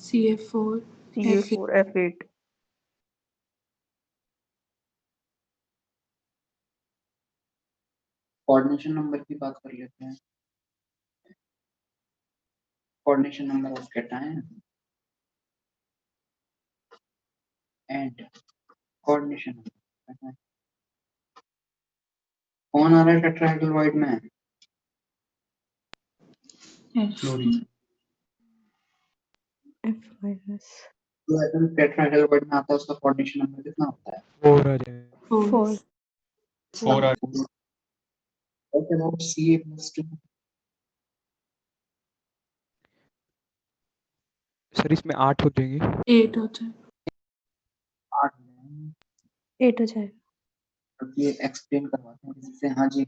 CF4 CA4 F8 coordination number की बात कर लेते हैं। Coordination number of cation and coordination number. कौन आ रहा है टेट्राहेड्रल वॉइड में? फ्लोरीन F minus जो एटम टेट्राहेड्रल वॉइड में आता है उसका कोऑर्डिनेशन नंबर कितना होता है? 4 आ जाएगा। 4 4 What about Ca+2? सर इसमें 8 हो जाएंगे। 8 हो जाए। 8 हो जाएगा। तो ये एक्सप्लेन करवाते हैं किसी से। हाँ जी,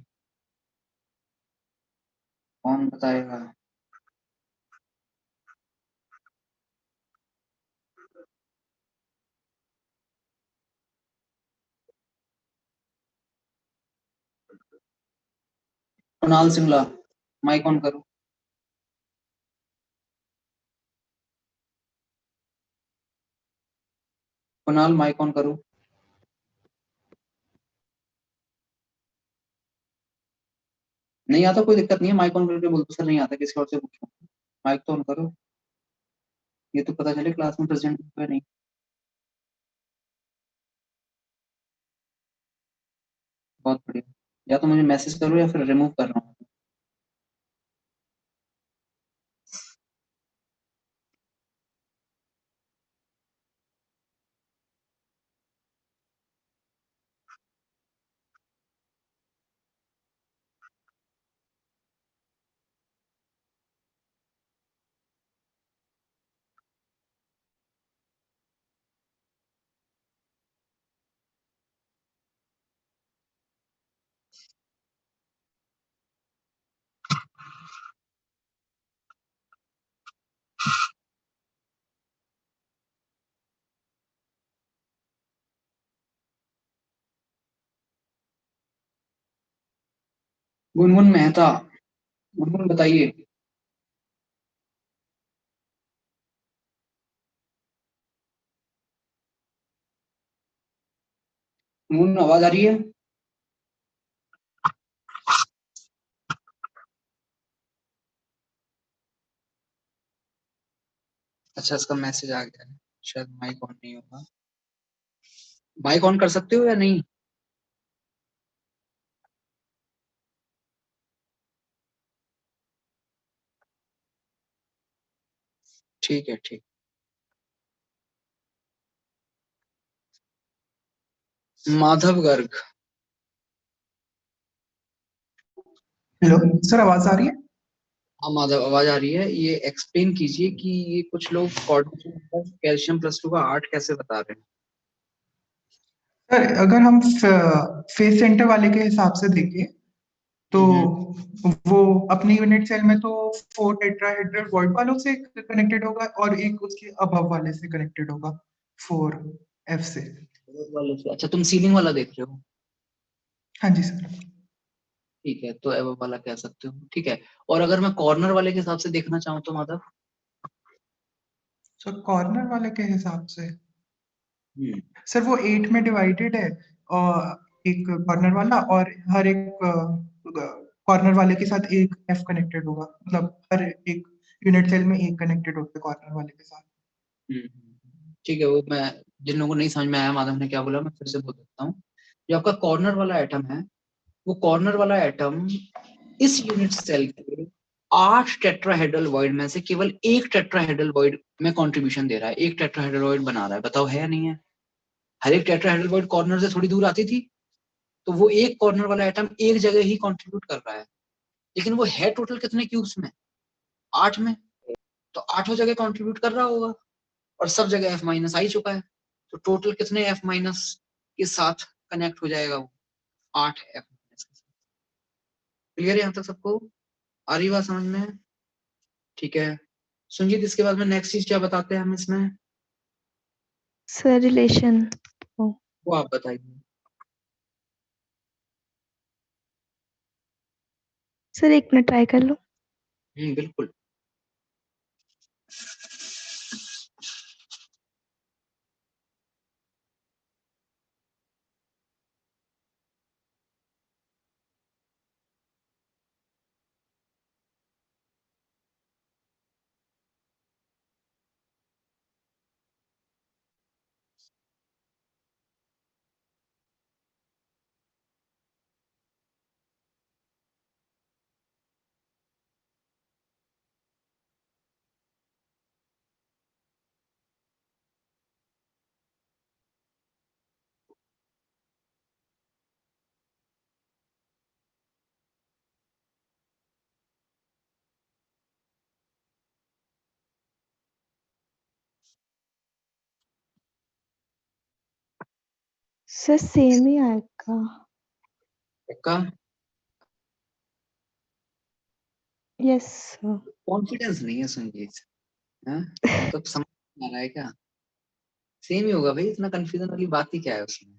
कौन बताएगा? कुणाल सिंगला, माइक ऑन करो। कुणाल माइक ऑन करो। नहीं आता कोई दिक्कत नहीं है, माइक ऑन करके बोल दो सर नहीं आता, किसी और से पूछो। माइक तो ऑन करो, ये तो पता चले क्लास में प्रेजेंट है नहीं। बहुत बढ़िया, या तो मुझे मैसेज करो या फिर रिमूव कर रहा हूँ। गुनगुन मेहता, गुनगुन बताइए। गुनगुन आवाज आ रही है? अच्छा, इसका मैसेज आ गया है, शायद माइक ऑन नहीं होगा। माइक ऑन कर सकते हो या नहीं? ठीक है, ठीक। माधव गर्ग। हेलो सर, आवाज आ रही है? हाँ माधव, आवाज आ रही है। ये एक्सप्लेन कीजिए कि ये कुछ लोग कैल्शियम +2 का 8 कैसे बता रहे हैं? सर अगर हम फेस सेंटर वाले के हिसाब से देखें तो वो अपनी यूनिट सेल में तो 4 टेट्राहेड्रल वॉइड वालों से कनेक्टेड होगा और एक उसके अबव वाले से कनेक्टेड होगा 4F से। अच्छा, तुम सीलिंग वाला देख रहे हो? हाँ जी सर। ठीक है, तो एवब वाला कह सकते हो, ठीक है। और अगर मैं कॉर्नर वाले के हिसाब से देखना चाहूँ तो माधव? सर कॉर्नर वाले के हिसाब से सर वो 8 में डिवाइडेड है और एक कॉर्नर वाला, और हर एक कॉर्नर वाले के साथ एक F कनेक्टेड होगा, मतलब हर एक यूनिट सेल में एक कनेक्टेड होता है कॉर्नर वाले के साथ। ठीक है, वो मैं जिन लोगों को नहीं समझ में आया माधव ने क्या बोला मैं फिर से बोल देता हूँ। जो आपका कॉर्नर वाला एटम है, वो कॉर्नर वाला एटम इस यूनिट सेल के 8 टेट्राहेड्रल वॉइड में से केवल एक टेट्राहेड्रल वॉइड में कंट्रीब्यूशन दे रहा है, एक टेट्राहेड्रल वॉइड बना रहा है। बताओ है या नहीं है? हर एक टेट्राहेड्रल वॉइड कॉर्नर से थोड़ी दूर आती थी, तो वो एक कॉर्नर वाला एटम एक जगह ही कंट्रीब्यूट कर रहा है, लेकिन वो है टोटल कितने क्यूब्स में? 8 में। तो 8 जगह कंट्रीब्यूट कर रहा होगा और सब जगह F माइनस आ ही चुका है, तो टोटल कितने F माइनस के साथ कनेक्ट हो जाएगा वो? 8 F माइनस के साथ। क्लियर है यहाँ तक सबको? आ रही बात समझ में? ठीक है सुनजीत, इसके बाद में नेक्स्ट चीज क्या बताते हैं हम इसमें? सर रिलेशन वो आप बताइए। सर एक मिनट ट्राई कर लो। बिल्कुल। सर सेम ही आएगा। पक्का? Yes sir. कॉन्फिडेंस नहीं है संजीत, हैं? मतलब समझ में आ रहा है क्या? सेम ही होगा भाई, इतना कंफ्यूजन वाली बात ही क्या है उसमें?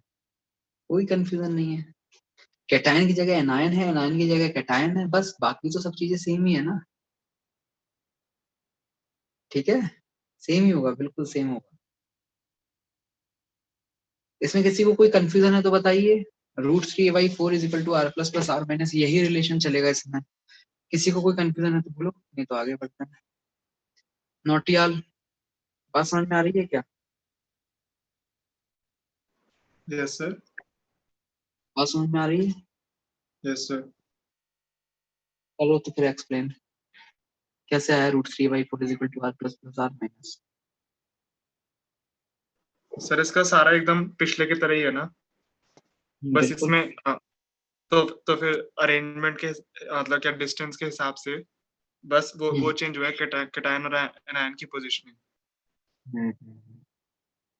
कोई कंफ्यूजन नहीं है। कैटायन की जगह एनायन है, एनायन की जगह कैटायन है, बस बाकी तो सब चीजें सेम ही है ना। ठीक है, सेम ही होगा, बिल्कुल सेम होगा। इसमें किसी को कोई कंफ्यूजन है तो बताइए। √3a/4 = r++r- यही रिलेशन चलेगा इसमें। किसी को कोई कंफ्यूजन है तो बोलो, नहीं तो आगे बढ़ते हैं। नोटियाल, बात समझ में आ रही है क्या? Yes sir. बात समझ में आ रही है? Yes sir. चलो तो फिर एक्सप्लेन कैसे आया √3a/4 = r++r-। सर इसका सारा एकदम पिछले की तरह ही है ना, बस बिल्कुल। इसमें तो फिर अरेंजमेंट के मतलब क्या डिस्टेंस के हिसाब से बस वो चेंज हुआ है कैटायन और एनायन की पोजीशनिंग,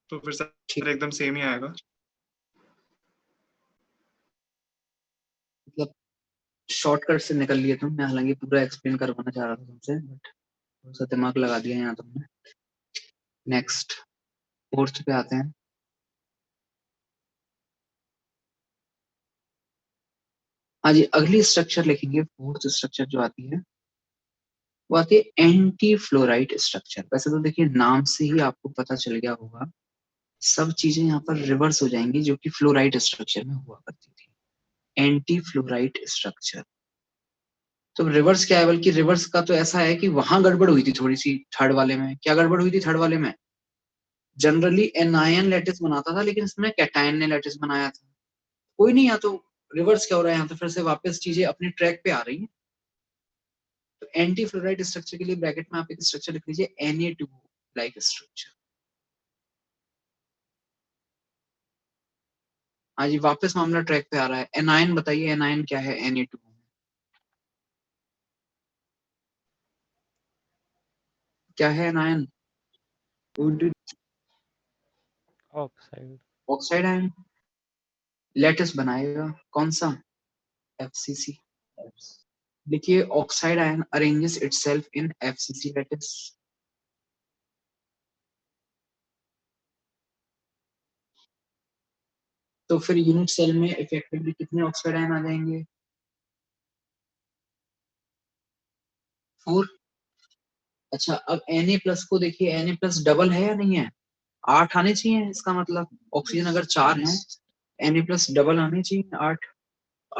तो फिर सर एकदम सेम ही आएगा। मतलब शॉर्टकट से निकल लिए तुम, मैं हालांकि पूरा एक्सप्लेन करवाना चाह रहा था तुमसे, बट थोड़ा सा दिमाग लगा दिया यहाँ तुमने। नेक्स्ट 4th पे आते हैं। हाँ जी, अगली स्ट्रक्चर लिखेंगे। 4th स्ट्रक्चर जो आती है वो आती है एंटी फ्लोराइड स्ट्रक्चर। वैसे तो देखिए नाम से ही आपको पता चल गया होगा, सब चीजें यहाँ पर रिवर्स हो जाएंगी जो कि फ्लोराइड स्ट्रक्चर में हुआ करती थी। एंटी फ्लोराइड स्ट्रक्चर तो रिवर्स क्या है? बल्कि रिवर्स का तो ऐसा है कि वहां गड़बड़ हुई थी थोड़ी सी थर्ड वाले में। क्या गड़बड़ हुई थी थर्ड वाले में? जनरली एनायन लैटिस बनाता था, लेकिन इसमें कैटायन ने लैटिस बनाया था। कोई नहीं, यहाँ तो रिवर्स क्या हो रहा है, यहाँ तो फिर से वापस चीजें अपने ट्रैक पे आ रही हैं। तो एंटी फ्लोराइड स्ट्रक्चर के लिए ब्रैकेट में आप एक स्ट्रक्चर लिख लीजिए Na2 लाइक स्ट्रक्चर। हाँ जी, वापस मामला ट्रैक पे आ रहा है। एनायन बताइए, एनायन क्या है Na2? क्या है anion? Oxide. Oxide ion. Lattice बनाएगा कौन सा? FCC। देखिए ऑक्साइड आयन अरेंजेस इटसेल्फ इन FCC लैटिस। तो फिर यूनिट सेल में इफेक्टिवली कितने ऑक्साइड आयन आ जाएंगे? 4। अच्छा, अब Na+ को देखिए, Na+ डबल है या नहीं है? 8 आने चाहिए। इसका मतलब ऑक्सीजन अगर 4 है, Na+ डबल आने चाहिए 8।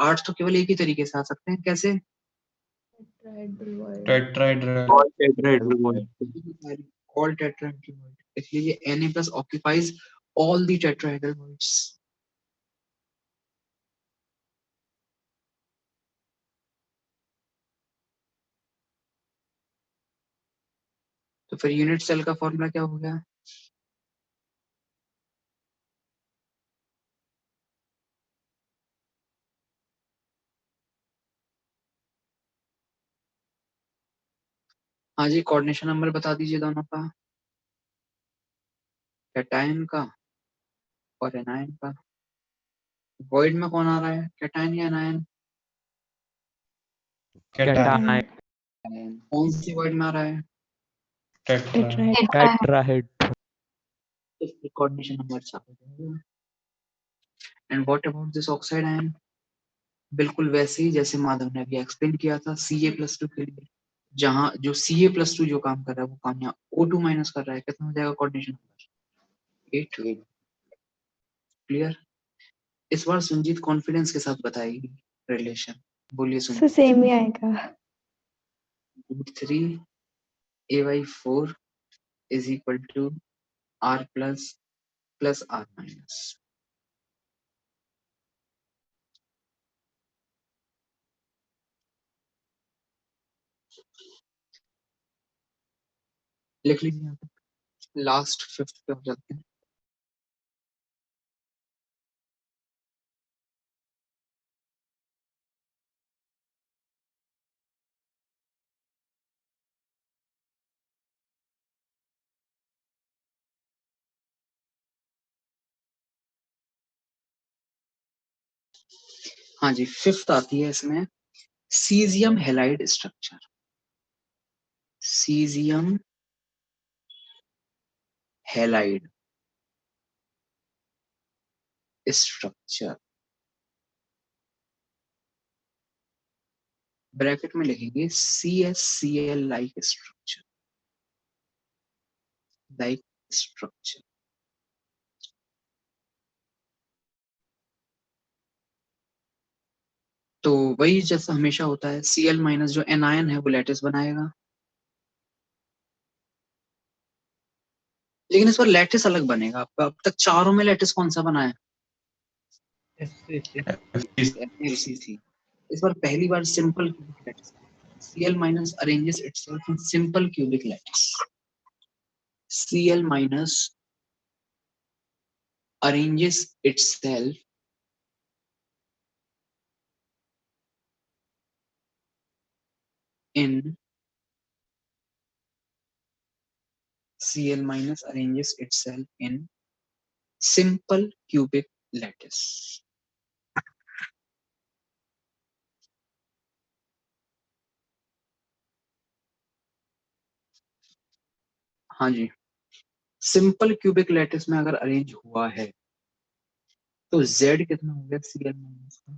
8 तो केवल एक ही तरीके से आ सकते हैं, कैसे? टेट्राहेड्रल All tetrahedral void, इसलिए Na plus occupies all the tetrahedral voids. तो फिर यूनिट सेल का फॉर्मूला क्या हो गया? हाँ जी, कोऑर्डिनेशन नंबर बता दीजिए दोनों का, कैटायन का और एनायन का। वॉइड में कौन आ रहा है, कैटायन या एनायन? कैटायन कौन सी वॉइड में आ रहा है? टेट्राहेड कोऑर्डिनेशन नंबर 4 हो जाएगा। And what about this oxide ion? बिल्कुल वैसे ही जैसे माधव ने अभी एक्सप्लेन किया था Ca+2 के लिए, जहां जो Ca+2 जो काम कर रहा है वो काम यहाँ O2 माइनस कर रहा है, कितना हो जाएगा कोऑर्डिनेशन नंबर? 8। क्लियर? इस बार सुनजीत कॉन्फिडेंस के साथ बताएगी रिलेशन, बोलिए सर सुनजीत। सेम ही आएगा। √3 A/4 is equal to R plus R minus। लिख लीजिए यहाँ पे, लास्ट 5th पे हो जाते हैं। हाँ जी, 5th आती है इसमें caesium halide structure. Caesium halide structure, bracket में लिखेंगे CsCl like structure, like structure. तो वही जैसा हमेशा होता है, Cl माइनस जो एनायन है वो लैटिस बनाएगा, लेकिन इस बार लैटिस अलग बनेगा आपका। अब तक चारों में लैटिस कौन सा बना है? FCC। इस बार पहली बार simple cubic lattice. Cl minus arranges itself in simple cubic lattice. Cl minus arranges itself in Cl minus arranges itself in simple cubic lattice। हाँ जी, सिंपल क्यूबिक लैटिस में अगर अरेंज हुआ है तो Z कितना हो गया Cl माइनस का?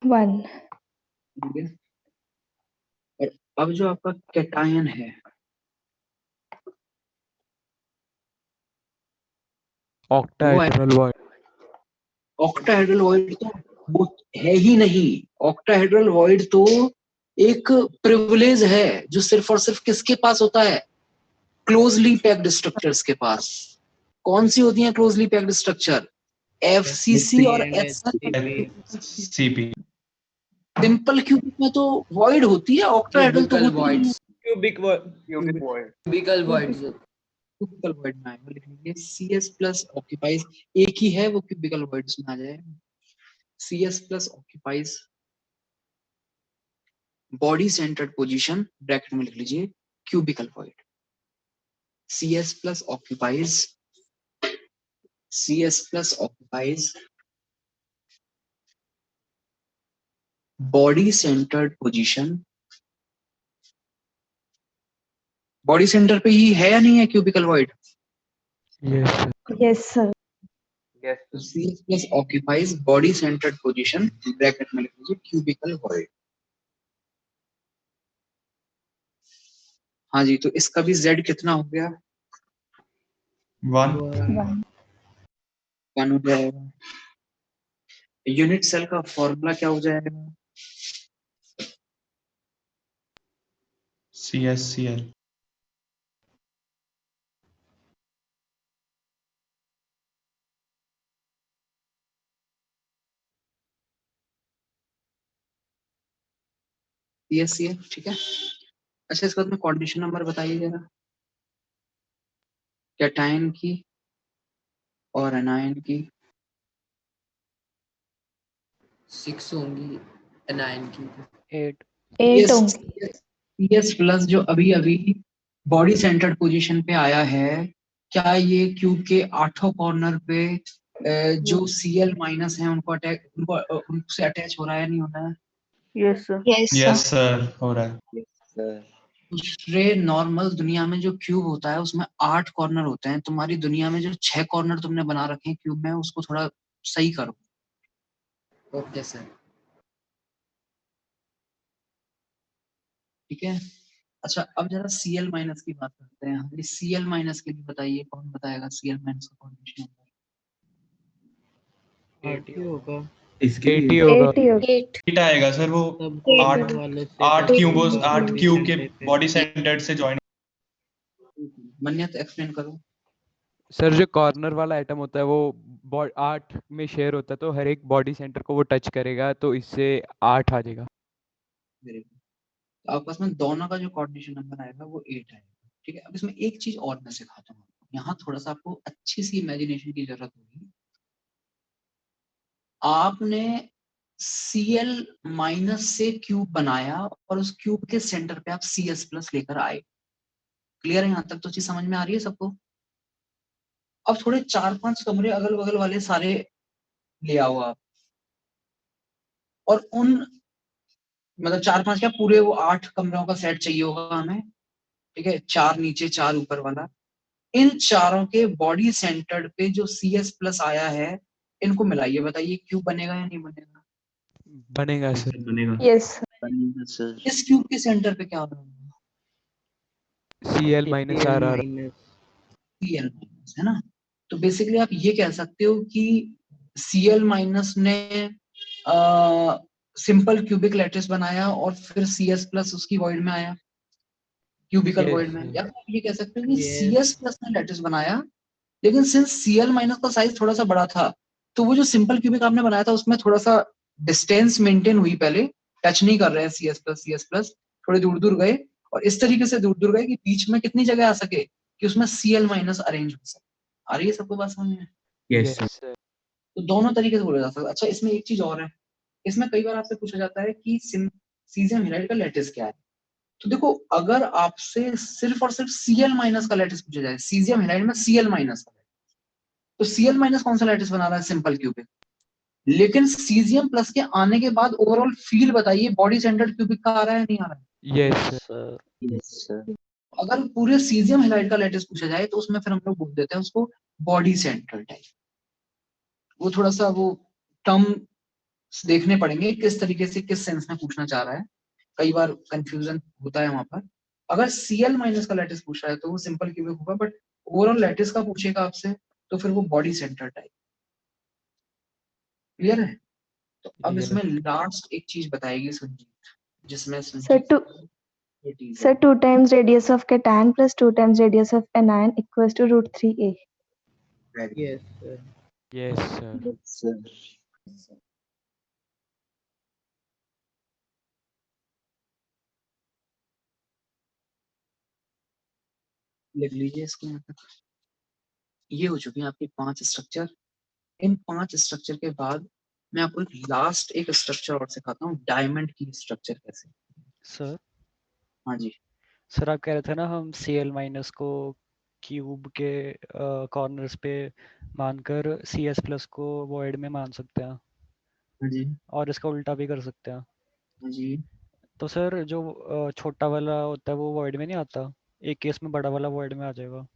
1। ठीक है। और अब जो आपका कैटायन है, ऑक्टाहेड्रल वॉइड, ऑक्टाहेड्रल वॉइड तो वो है ही नहीं। ऑक्टाहेड्रल वॉइड तो एक प्रिविलेज है जो सिर्फ और सिर्फ किसके पास होता है? क्लोजली पैक्ड स्ट्रक्चर्स के पास। कौन सी होती है क्लोजली पैक्ड स्ट्रक्चर? FCC और CP। सिंपल क्यूबिक में तो वॉइड होती है, ऑक्टाहेड्रल तो होती नहीं है। क्यूबिकल वॉइड्स क्यूबिकल वॉइड में आएगा, लिख लीजिए CS प्लस ऑक्यूपाइज, एक ही है वो क्यूबिकल वॉइड्स में आ जाएगा। CS plus occupies body centred position, bracket में लिख लीजिए cubical void. CS plus occupies body centred position. Body centre पे ही है या नहीं है cubical void? Yes sir. CS plus occupies body centred position, bracket में लिख लीजिए क्यूबिकल वॉइड। हाँ जी, तो इसका भी Z कितना हो गया? 1 1 हो जाएगा। यूनिट सेल का फॉर्मूला क्या हो जाएगा? CSCl। CSCl, ठीक है। अच्छा, इसके बाद में कोऑर्डिनेशन नंबर बताइए जरा, कैटायन की और एनायन की। 6 होंगी एनायन की। 8 8 होंगे। CS प्लस जो अभी अभी बॉडी सेंटर्ड पोजीशन पे आया है, क्या ये क्यूब के 8 कॉर्नर पे जो Cl माइनस है उनसे अटैच हो रहा है, नहीं हो रहा है? Yes sir. यस सर, हो रहा है। दूसरे नॉर्मल दुनिया में जो क्यूब होता है उसमें 8 कॉर्नर होते हैं, तुम्हारी दुनिया में जो 6 कॉर्नर तुमने बना रखे हैं क्यूब में, उसको थोड़ा सही करो। Okay sir. ठीक है। अच्छा, अब जरा Cl माइनस की बात करते हैं। हमें Cl माइनस के लिए बताइए, कौन बताएगा Cl माइनस का कोऑर्डिनेशन नंबर? 80 होगा। इसके लिए 80 होगा। 8 ही होगा। 8 आएगा सर, वो Eight. 8 क्यूब के बॉडी सेंटर्ड से ज्वाइन। मन्यत एक्सप्लेन करो। सर जो कॉर्नर वाला आइटम होता है वो 8 में शेयर होता है, तो हर एक बॉडी सेंटर को वो टच करेगा, तो इससे 8 आ जाएगा। Very good. तो आपस में दोनों का जो कोऑर्डिनेशन नंबर आएगा वो 8 आएगा। ठीक है। अब इसमें एक चीज और मैं सिखाता हूँ, यहाँ थोड़ा सा आपको अच्छी सी इमेजिनेशन की जरूरत होगी। आपने Cl माइनस से क्यूब बनाया और उस क्यूब के सेंटर पे आप Cs प्लस लेकर आए। क्लियर है? यहाँ तक तो चीज समझ में आ रही है सबको? अब थोड़े 4-5 कमरे अगल बगल वाले सारे ले आओ आप, और उन मतलब 4-5 क्या, पूरे वो 8 कमरों का सेट चाहिए होगा हमें। ठीक है, 4 नीचे 4 ऊपर वाला। इन चारों के बॉडी सेंटर्ड पे जो CS प्लस आया है, इनको मिलाइए, बताइए क्यूब बनेगा या नहीं बनेगा? बनेगा सर। बनेगा। यस सर इस क्यूब के सेंटर पे क्या होगा? Cl माइनस आर आर। Cl माइनस, है ना? तो बेसिकली आप ये कह सकते हो कि Cl माइनस ने सिंपल क्यूबिक लैटिस बनाया और फिर CS प्लस उसकी वॉइड में आया, क्यूबिकल वॉइड में। या आप ये कह सकते हो कि CS प्लस ने लैटिस बनाया, लेकिन सिंस Cl माइनस का साइज थोड़ा सा बड़ा था, तो वो जो सिंपल क्यूबिक आपने बनाया था उसमें थोड़ा सा डिस्टेंस मेंटेन हुई, पहले टच नहीं कर रहे हैं CS प्लस, थोड़े दूर दूर गए, और इस तरीके से दूर दूर गए कि बीच में कितनी जगह आ सके कि उसमें Cl माइनस अरेंज हो सके। आ रही है सबको बात समझ में? Yes sir. सर। तो दोनों तरीके से बोला जा सकता है। अच्छा, इसमें एक चीज और है, इसमें कई बार आपसे पूछा जाता है कि सीजियम हैलाइड का लैटिस क्या है। तो देखो, अगर आपसे सिर्फ और सिर्फ Cl माइनस का लैटिस पूछा जाए, सीजियम हैलाइड में Cl माइनस का, तो Cl माइनस कौन सा लैटिस बना रहा है? Simple cubic. लेकिन सीजियम प्लस के आने के बाद ओवरऑल फील बताइए, बॉडी सेंटर्ड क्यूबिक का आ रहा है नहीं आ रहा है? Yes sir. Yes sir. अगर पूरे सीजियम हैलाइड का लैटिस पूछा जाए तो उसमें फिर हम लोग बोल देते हैं उसको बॉडी सेंटर्ड टाइप। वो थोड़ा सा वो टर्म देखने पड़ेंगे किस तरीके से, किस सेंस में पूछना चाह रहा है, कई बार कंफ्यूजन होता है वहां पर। अगर Cl माइनस का लैटिस पूछ रहा है तो वो सिंपल क्यूबिक होगा, बट ओवरऑल लैटिस का पूछेगा आपसे तो फिर वो बॉडी सेंटर टाइप। क्लियर है? तो अब इसमें लास्ट एक चीज बताएगी संजीत, जिसमें sir 2 times radius of cation plus 2 times radius of anion equals to √3a. Yes sir. लिख लीजिए इसको यहाँ तक। ये हो चुकी है आपकी 5 स्ट्रक्चर। इन 5 स्ट्रक्चर के बाद मैं आपको एक लास्ट एक स्ट्रक्चर और सिखाता हूँ, डायमंड की स्ट्रक्चर कैसे। सर हाँ जी। सर आप कह रहे थे ना हम Cl माइनस को क्यूब के कॉर्नर्स पे मानकर CS प्लस को वॉइड में मान सकते हैं, हाँ जी। और इसका उल्टा भी कर सकते हैं। हाँ जी। तो सर जो छोटा वाला होता है वो वॉइड में नहीं आता, एक केस में बड़ा वाला वॉइड में आ जाएगा।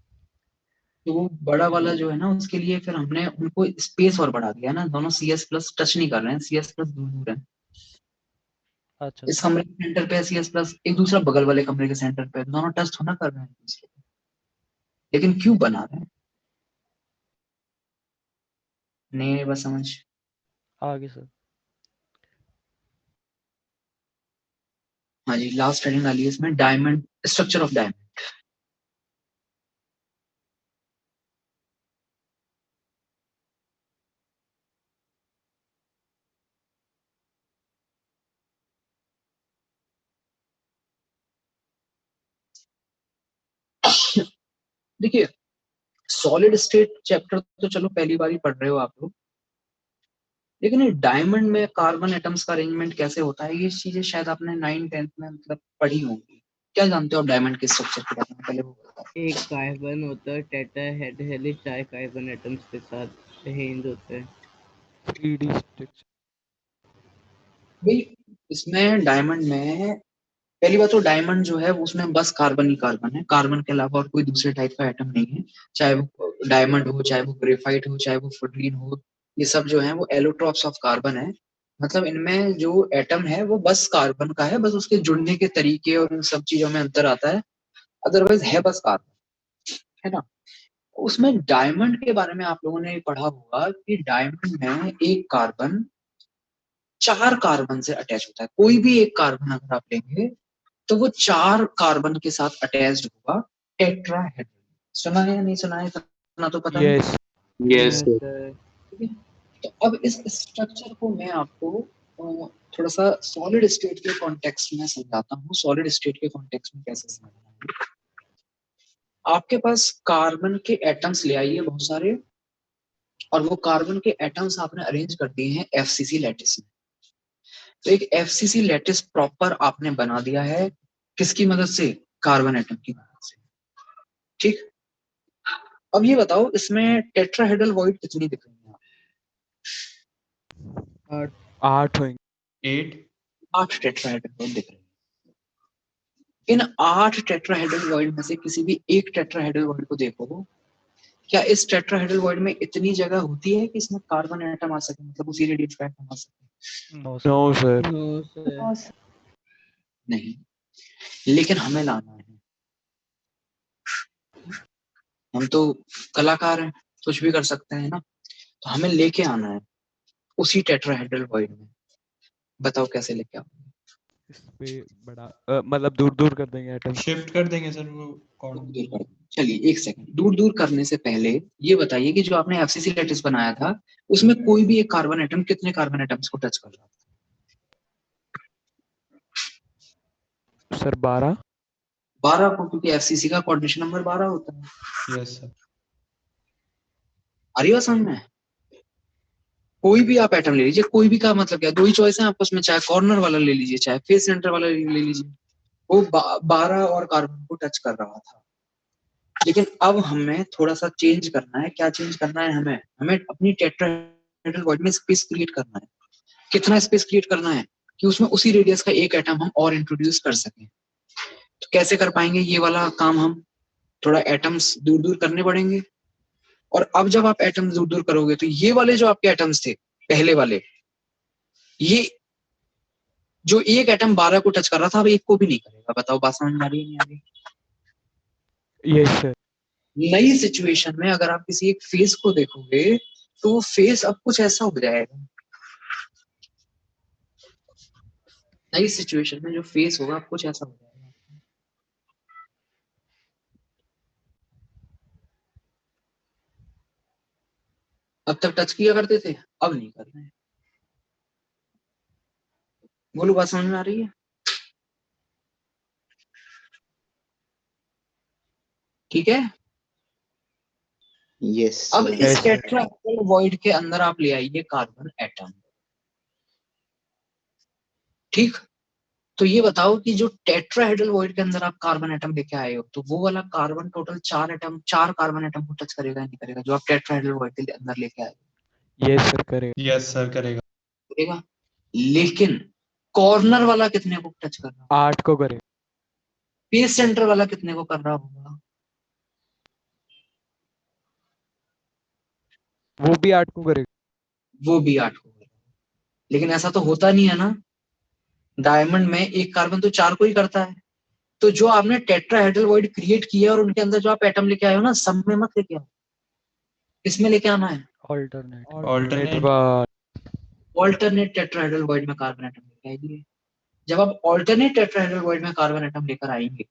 तो वो बड़ा वाला जो है ना, उसके लिए फिर हमने उनको स्पेस और बढ़ा दिया ना, दोनों CS प्लस टच नहीं कर रहे हैं, CS प्लस दूर दूर है। अच्छा इस कमरे के सेंटर पे CS प्लस एक दूसरा बगल वाले कमरे के सेंटर पे, दोनों टच थोड़ा कर रहे हैं एक दूसरे को, लेकिन क्यों बना रहे हैं? नहीं बस समझ। आगे सर। हाँ जी, लास्ट हेडिंग डालिए इसमें, डायमंड, स्ट्रक्चर ऑफ डायमंड। देखिए, सॉलिड स्टेट चैप्टर तो चलो पहली बार ही पढ़ रहे हो आप लोग, लेकिन ये डायमंड में कार्बन एटम्स का अरेंजमेंट कैसे होता है, ये चीजें शायद आपने 9th-10th में मतलब पढ़ी होंगी। क्या जानते हो डायमंड के स्ट्रक्चर के बारे में, पहले वो बताओ। एक कार्बन होता है, टेट्राहेड हेलिक्स कार्बन एटम्स के साथ अरेंज होता है। 3D structure. भाई इसमें डायमंड में पहली बात तो डायमंड जो है उसमें बस कार्बन ही कार्बन है, कार्बन के अलावा और कोई दूसरे टाइप का एटम नहीं है। चाहे वो डायमंड हो, चाहे वो ग्रेफाइट हो, चाहे वो फुटलीन हो, ये सब जो है वो एलोट्रॉप्स ऑफ कार्बन है। मतलब इनमें जो एटम है वो बस कार्बन का है, बस उसके जुड़ने के तरीके और उन सब चीजों में अंतर आता है, अदरवाइज है बस कार्बन, है ना। उसमें डायमंड के बारे में आप लोगों ने पढ़ा होगा कि डायमंड में एक कार्बन 4 कार्बन से अटैच होता है। कोई भी एक कार्बन अगर आप लेंगे तो वो 4 कार्बन के साथ अटैच्ड होगा, टेट्राहेड्रल। सुना है या नहीं सुना है, इतना तो पता यस यस है। ठीक है, तो अब इस स्ट्रक्चर को मैं आपको थोड़ा सा सॉलिड स्टेट के कॉन्टेक्स्ट में समझाता हूँ। सॉलिड स्टेट के कॉन्टेक्स्ट में कैसे समझना है। आपके पास कार्बन के एटम्स ले आइए बहुत सारे, और वो कार्बन के एटम्स आपने अरेंज कर दिए हैं एफसीसी लैटिस में। तो एक एफसीसी लैटिस प्रॉपर आपने बना दिया है, किसकी मदद से, कार्बन एटम की मदद से। ठीक, अब ये बताओ इसमें टेट्राहेड्रल वॉइड कितनी दिख रही है? 8 होंगे। 8 टेट्राहेड्रल वॉइड दिख रही है। इन 8 टेट्राहेड्रल वॉइड में से किसी भी एक टेट्राहेड्रल वॉइड को देखो, क्या इस टेट्राहेड्रल वॉइड में इतनी जगह होती है कि इसमें कार्बन एटम आ सके, मतलब उसी रेडियस का एटम आ सके? No sir. No sir. नहीं, लेकिन हमें लाना है। हम तो कलाकार हैं, कुछ भी कर सकते हैं ना, तो हमें लेके आना है उसी टेट्राहेड्रल वॉइड में। बताओ कैसे लेके आओगे? इस पे बड़ा मतलब दूर दूर कर देंगे एटम, शिफ्ट कर देंगे सर वो दूर कर देंगे। चलिए एक सेकंड, दूर दूर करने से पहले ये बताइए कि जो आपने एफसीसी लैटिस बनाया था उसमें कोई भी एक कार्बन एटम कितने कार्बन एटम्स को टच कर रहा था? सर 12 को, क्योंकि एफसीसी का कोऑर्डिनेशन नंबर 12 होता है। Yes sir. आ रही बात समझ में? कोई भी आप एटम ले लीजिए, कोई भी का मतलब क्या, दो ही चॉइस है आपस में, चाहे कॉर्नर वाला ले लीजिए चाहे फेस सेंटर वाला ले लीजिए, वो 12 और कार्बन को टच कर रहा था। लेकिन अब हमें थोड़ा सा चेंज करना है। क्या चेंज करना है? हमें अपनी टेट्राहेड्रल वॉइड में स्पेस क्रिएट करना है। कितना स्पेस क्रिएट करना है कि उसमें उसी रेडियस का एक एटम हम और इंट्रोड्यूस कर सकें। तो कैसे कर पाएंगे ये वाला काम? हम थोड़ा एटम्स दूर दूर करने पड़ेंगे, और अब जब आप एटम्स दूर दूर करोगे तो ये वाले जो आपके एटम्स थे पहले वाले, ये जो एक एटम 12 को टच कर रहा था अब एक को भी नहीं करेगा। बताओ बात समझ में आ रही है नहीं आ रही? Yes sir. नई सिचुएशन में अगर आप किसी एक फेस को देखोगे तो वो फेस अब कुछ ऐसा हो जाएगा। नई सिचुएशन में जो फेस होगा अब कुछ ऐसा हो जाएगा। अब तक टच किया करते थे, अब नहीं कर रहे हैं। बोलो बात समझ में आ रही है? ठीक है। यस अब सर। इस टेट्राहेड्रल वॉइड के अंदर आप ले आइए कार्बन एटम। ठीक, तो ये बताओ कि जो टेट्राहेड्रल वॉइड के अंदर आप कार्बन एटम लेके आए हो, तो वो वाला कार्बन टोटल 4 कार्बन एटम को टच करेगा नहीं करेगा, जो आप टेट्राहेड्रल वॉइड के अंदर लेके आए हो? यस सर करेगा। यस सर करेगा। करेगा, लेकिन कॉर्नर वाला कितने को टच कर रहा है? 8 को करेगा। फेस सेंटर वाला कितने को कर रहा होगा? वो भी 8 को करेगा। वो भी 8 को करेगा। लेकिन ऐसा तो होता नहीं है ना, डायमंड में एक कार्बन तो 4 को ही करता है। तो जो आपने टेट्राहेड्रल वॉइड क्रिएट किया और उनके अंदर जो आप एटम लेके आए हो ना, सब में मत लेके आओ, इसमें लेके आना है alternate. Alternate. Alternate tetrahedral void में कार्बन एटम लेके आएंगे। जब आप ऑल्टरनेट टेट्राहेड्रल वॉइड में कार्बन एटम लेकर आएंगे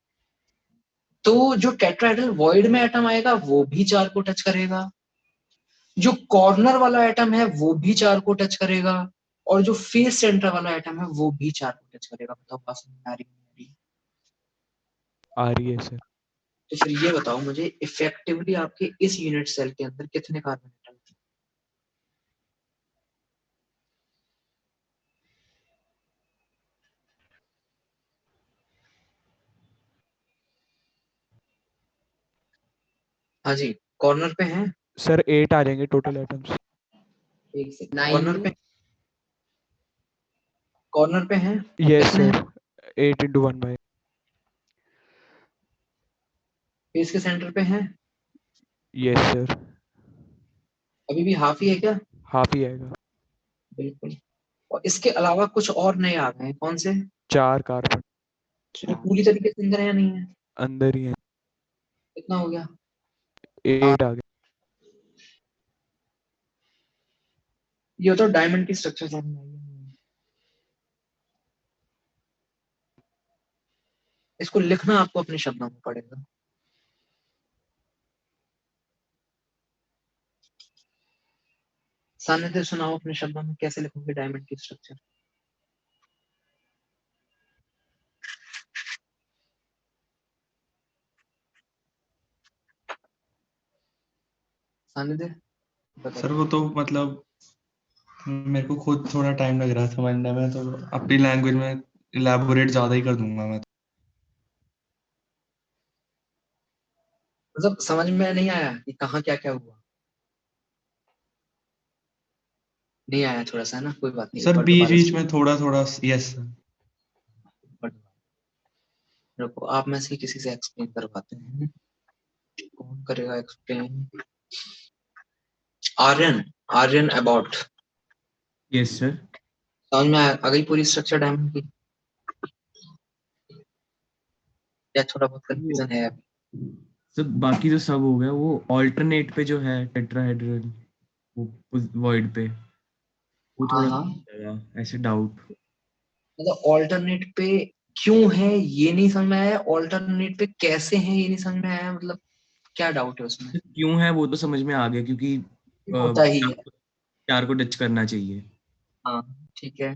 तो जो टेट्राहेड्रल वॉइड में एटम आएगा वो भी 4 को टच करेगा, जो कॉर्नर वाला एटम है वो भी 4 को टच करेगा, और जो फेस सेंटर वाला एटम है वो भी 4 को टच करेगा। बताओ बात समझ में आ रही है? आ रही है सर। तो फिर ये बताओ मुझे, इफेक्टिवली आपके इस यूनिट सेल के अंदर कितने कार्बन एटम हैं? हाँ जी, कॉर्नर पे हैं सर 8 आ जाएंगे टोटल एटम्स। एक से कॉर्नर पे, कॉर्नर पे हैं यस कितने सर, हैं? 8 × 1/। फेस के सेंटर पे हैं? यस सर, अभी भी हाफ ही है क्या? हाफ ही आएगा। बिल्कुल। और इसके अलावा कुछ और नए आ गए हैं, कौन से? 4 कार्बन ये पूरी तरीके से अंदर है या नहीं है? अंदर ही है। कितना हो गया? 8 आ गए। ये तो डायमंड की स्ट्रक्चर समझ में आई है। इसको लिखना आपको अपने शब्दों में पड़ेगा। सानिध्य सुनाओ अपने शब्दों में, कैसे लिखोगे डायमंड की स्ट्रक्चर? सानिध्य सर वो तो मतलब मेरे को खुद थोड़ा टाइम लग रहा है समझने में, तो अपनी लैंग्वेज में इलैबोरेट ज्यादा ही कर दूंगा मैं। मतलब समझ में नहीं आया कि कहाँ क्या क्या हुआ? नहीं आया थोड़ा सा ना, कोई बात नहीं। सर बीच बीच में थोड़ा थोड़ा यस सर। रुको, आप में से किसी से एक्सप्लेन करवाते हैं। कौन करेगा explain? Aryan, Aryan about. Yes sir. समझ में आ गई पूरी स्ट्रक्चर डायमंड की? या थोड़ा बहुत कंफ्यूजन है अभी? सब बाकी तो सब हो गया। वो ऑल्टरनेट पे जो है टेट्राहेड्रल वो वॉइड पे वो थोड़ा लगा ऐसे डाउट। मतलब ऑल्टरनेट पे क्यों है ये नहीं समझ में आया, ऑल्टरनेट पे कैसे है ये नहीं समझ में आया, मतलब क्या डाउट है उसमें? क्यों है वो तो समझ में आ गया, क्योंकि होता ही है। 4 को टच करना चाहिए। हाँ ठीक है,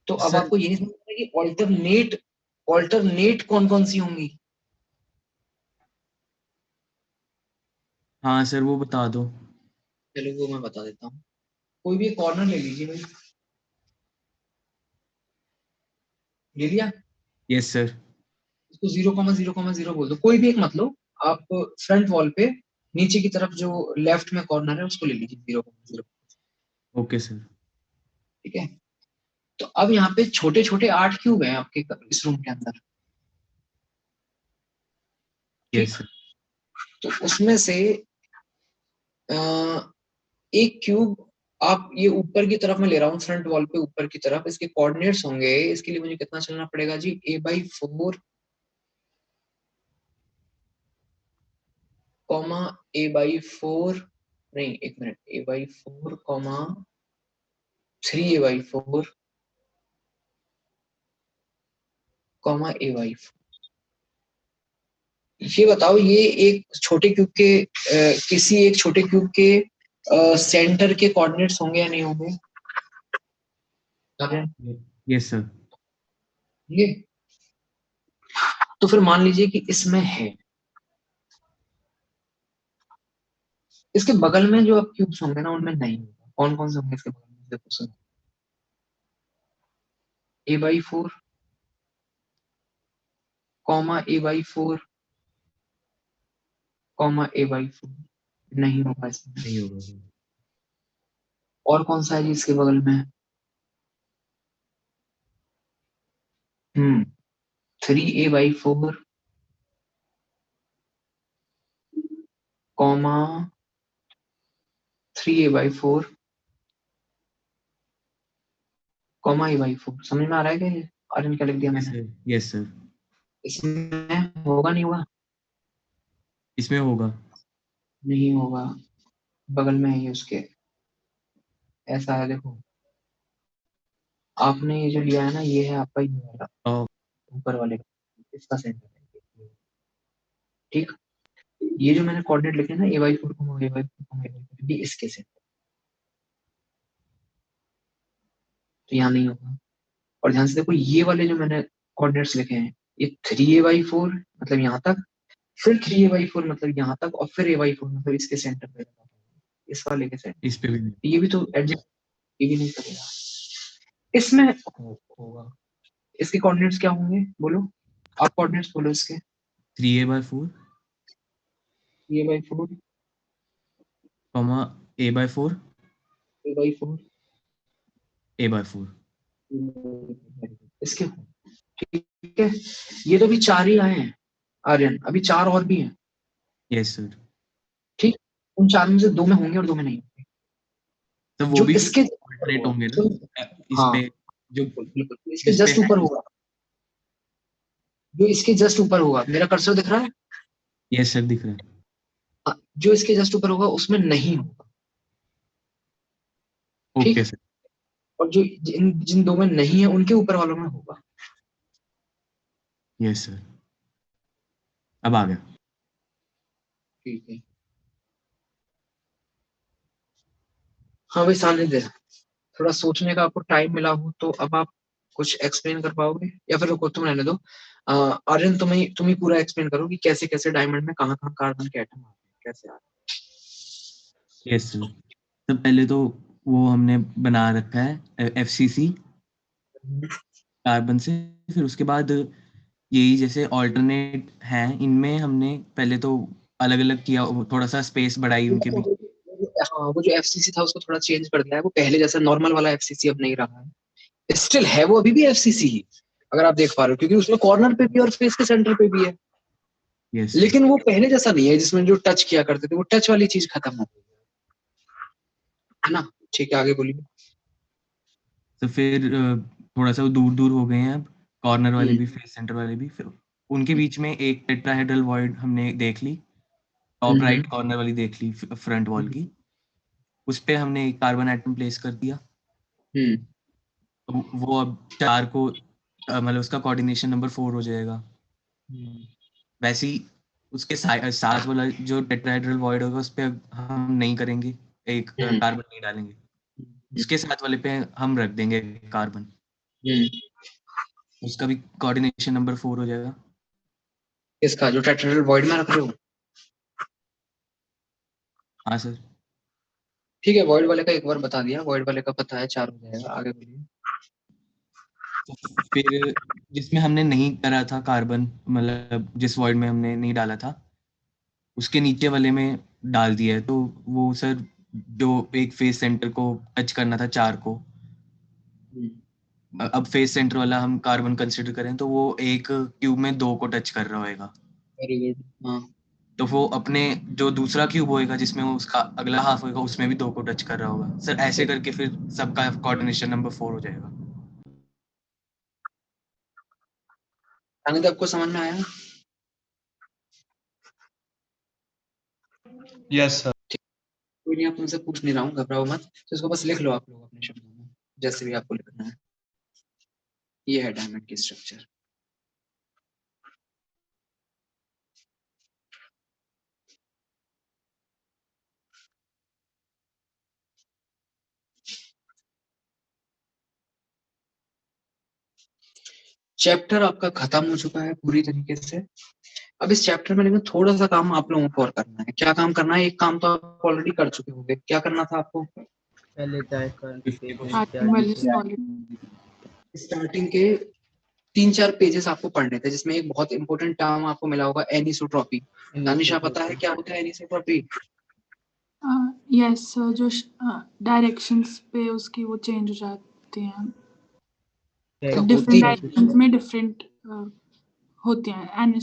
तो अब सर आपको ये नहीं समझ में आया कि ऑल्टरनेट, ऑल्टरनेट कौन कौन सी होंगी? हाँ सर वो बता दो। चलो वो मैं बता देता हूँ। कोई भी एक कॉर्नर ले लीजिए भाई। ले लिया? Yes sir. इसको 0,0,0 बोल दो, कोई भी एक मत लो। आप फ्रंट वॉल पे नीचे की तरफ जो लेफ्ट में कॉर्नर है उसको ले लीजिए 0,0। Okay sir. ठीक है, तो अब यहाँ पे छोटे छोटे 8 क्यूब हैं आपके इस रूम के अंदर। Yes sir. तो उसमें से एक क्यूब आप ये ऊपर की तरफ में ले रहा हूँ, फ्रंट वॉल पे ऊपर की तरफ, इसके कोऑर्डिनेट्स होंगे। इसके लिए मुझे कितना चलना पड़ेगा जी? a/4 कॉमा a/4 नहीं, एक minute, a/4 comma 3a/4 comma a/4। ये बताओ, ये एक छोटे क्यूब के किसी एक छोटे क्यूब के सेंटर के कोऑर्डिनेट्स होंगे या नहीं होंगे? Yes sir. ये तो फिर मान लीजिए कि इसमें है, इसके बगल में जो अब क्यूब्स होंगे ना उनमें नहीं होगा। कौन कौन से होंगे इसके बगल में? देखो सुनो, a/4 comma a/4 comma a/4 नहीं होगा इसमें। नहीं होगा। और कौन सा है जी इसके बगल में? 3a/4 comma 3a/4 comma a/4। समझ में आ रहा है क्या ये? और क्या लिख दिया मैंने? Yes sir. इसमें होगा नहीं होगा? इसमें होगा। नहीं होगा, बगल में है ये उसके। ऐसा है देखो, आपने ये जो लिया है ना, ये है आपका ये वाला ओ, ऊपर वाले का, इसका सेंटर है, ठीक। ये जो मैंने कोऑर्डिनेट लिखे हैं ना ay4, ay4, ये इसके सेंटर, तो यहाँ नहीं होगा। और ध्यान से देखो ये वाले जो मैंने कोऑर्डिनेट्स लिखे हैं, ये 3a/4 मतलब यहाँ तक, फिर 3a/4 मतलब यहाँ तक, और फिर a/4 मतलब इसके सेंटर पे लगा हुआ है, इस वाले के सेंटर। इस पे भी नहीं। ये भी तो एडजस्ट, ये भी नहीं करेगा, इसमें होगा। इसके कोऑर्डिनेट्स क्या होंगे बोलो, आप कोऑर्डिनेट्स बोलो इसके। 3a/4 3a/4 a/4 a/4 a/4। इसके, ठीक है। ये तो भी 4 ही आए हैं आर्यन, अभी 4 और भी हैं, यस सर। ठीक। उन 4 में से 2 में होंगे और 2 में नहीं होंगे। तो वो जो भी इसके ऑल्टरनेट होंगे ना इस हाँ, पे, जो बिल्कुल इसके इस पे जस्ट है। ऊपर होगा, जो इसके जस्ट ऊपर होगा, मेरा कर्सर दिख रहा है? यस सर दिख रहा है। हाँ, जो इसके जस्ट ऊपर होगा उसमें नहीं होगा, ओके ठीक। सर। और जो जिन 2 में नहीं है उनके ऊपर वालों में होगा। यस सर, अब आ गया। ठीक है, हाँ भाई सानिध्य, थोड़ा सोचने का आपको टाइम मिला हो तो अब आप कुछ एक्सप्लेन कर पाओगे, या फिर रुको तुम रहने दो। आर्यन तुम ही पूरा एक्सप्लेन करो कि कैसे कैसे डायमंड में कहाँ कहाँ कार्बन के एटम आते हैं, कैसे आते हैं। यस सर, तो पहले तो वो हमने बना रखा है FCC कार्बन से, फिर उसके बाद यही जैसे ऑल्टरनेट हैं, इनमें हमने पहले तो अलग अलग किया, थोड़ा सा स्पेस बढ़ाई उनके बीच। हाँ, वो जो FCC था उसको थोड़ा चेंज कर दिया है, वो पहले जैसा नॉर्मल वाला FCC अब नहीं रहा है, स्टिल है वो अभी भी FCC ही, अगर आप देख पा रहे हो, क्योंकि उसमें कॉर्नर पे भी और फेस के सेंटर पे भी है। यस लेकिन वो पहले जैसा नहीं है जिसमें जो टच किया करते थे, वो टच वाली चीज खत्म हो गई है ना। ठीक है, आगे बोलिए। तो फिर थोड़ा सा दूर दूर हो गए हैं अब, कॉर्नर वाले भी फेस सेंटर वाले भी, फिर उनके बीच में एक टेट्राहेड्रल वॉइड हमने देख ली, टॉप राइट कॉर्नर वाली देख ली फ्रंट वॉल की, उस पे हमने एक कार्बन एटम प्लेस कर दिया। तो वो अब 4 को मतलब उसका कोऑर्डिनेशन नंबर 4 हो जाएगा। वैसे ही उसके साथ वाला जो टेट्राहेड्रल वॉइड होगा उस पे हम नहीं करेंगे, एक कार्बन नहीं डालेंगे, उसके साथ वाले पे हम रख देंगे कार्बन, उसका भी कोऑर्डिनेशन नंबर 4 हो जाएगा। इसका जो टेट्राहेड्रल वॉइड में रख रहे हो? हाँ सर। ठीक है, वॉइड वाले का एक बार बता दिया, वॉइड वाले का पता है 4 हो जाएगा, आगे बोलिए। फिर जिसमें हमने नहीं करा था कार्बन, मतलब जिस वॉइड में हमने नहीं डाला था उसके नीचे वाले में डाल दिया है, तो वो सर जो एक फेस सेंटर को टच करना था 4 को, अब फेस सेंटर वाला हम कार्बन कंसीडर करें तो वो एक क्यूब में 2 को टच कर रहा होगा। Very good. हाँ, तो वो अपने जो दूसरा क्यूब होएगा जिसमें वो उसका अगला हाफ होएगा उसमें भी 2 को टच कर रहा होगा सर, ऐसे करके फिर सबका कोऑर्डिनेशन नंबर 4 हो जाएगा। आनंद आपको समझ में आया? Yes sir. कोई नहीं, आप मुझसे पूछ नहीं रहा हूँ, घबराओ मत, तो इसको बस लिख लो आप लोग अपने शब्दों में, जैसे भी आपको लिखना है। ये है डायमंड की स्ट्रक्चर। चैप्टर आपका खत्म हो चुका है पूरी तरीके से। अब इस चैप्टर में लेकिन थोड़ा सा काम आप लोगों को और करना है। क्या काम करना है? एक काम तो आप ऑलरेडी कर चुके होंगे, क्या करना था आपको? पहले स्टार्टिंग के 3-4 पेजेस आपको पढ़ने थे, जिसमें एक बहुत इंपॉर्टेंट टर्म आपको मिला होगा, एनिसोट्रॉपी। दानिशा पता है क्या होता है एनिसोट्रॉपी? यस, जो डायरेक्शंस पे उसकी वो चेंज हो जाती हैं, डिफरेंट डायरेक्शंस में डिफरेंट होती हैं,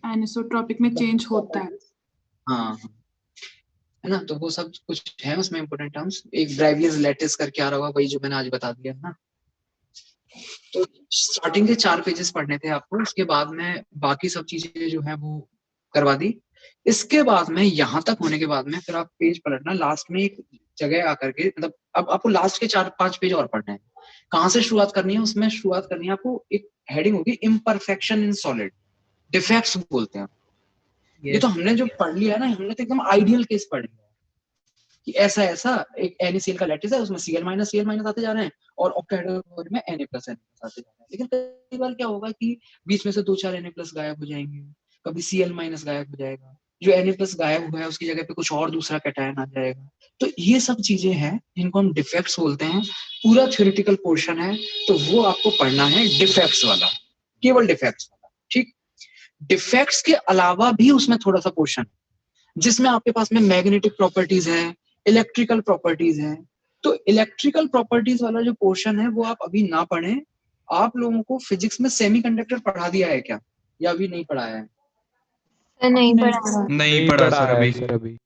एनिसोट्रॉपिक में चेंज होता है। हाँ, है ना, तो वो सब कुछ है उसमें इंपॉर्टेंट टर्म्स। एक ब्राइवियस लैटिस करके आ रहा होगा, वही जो मैंने आज बता दिया ना। तो स्टार्टिंग के 4 पेजेस पढ़ने थे आपको, उसके बाद में बाकी सब चीजें जो है वो करवा दी। इसके बाद में यहाँ तक होने के बाद में फिर आप पेज पलटना, लास्ट में एक जगह आकर के, मतलब अब आपको लास्ट के 4-5 पेज और पढ़ने हैं। कहाँ से शुरुआत करनी है? उसमें शुरुआत करनी है आपको, एक हेडिंग होगी इम्परफेक्शन इन सॉलिड, डिफेक्ट्स बोलते हैं। ये तो हमने जो पढ़ लिया है ना, हमने तो एकदम आइडियल केस पढ़ लिया कि ऐसा ऐसा एक NaCl का लैटिस है, उसमें Cl- आते जा रहे हैं और ऑक्टाहेड्रल में Na+, Na+ आते जा रहे हैं। लेकिन कई बार क्या होगा कि बीच में से 2-4 Na+ गायब हो जाएंगे, कभी Cl- गायब हो जाएगा, जो Na+ गायब हुआ है उसकी जगह पे कुछ और दूसरा कैटायन आ जाएगा। तो ये सब चीजें हैं जिनको हम डिफेक्ट्स बोलते हैं। पूरा थ्योरेटिकल पोर्शन है, तो वो आपको पढ़ना है डिफेक्ट्स वाला, केवल डिफेक्ट्स वाला। ठीक, डिफेक्ट्स के अलावा भी उसमें थोड़ा सा पोर्शन जिसमें आपके पास में मैग्नेटिक प्रॉपर्टीज है, इलेक्ट्रिकल प्रॉपर्टीज है। तो इलेक्ट्रिकल प्रॉपर्टीज वाला जो पोर्शन है वो आप अभी ना पढ़ें। आप लोगों को फिजिक्स में सेमीकंडक्टर पढ़ा दिया है क्या, या अभी नहीं पढ़ाया है? नहीं पढ़ा। नहीं पढ़ा सर अभी।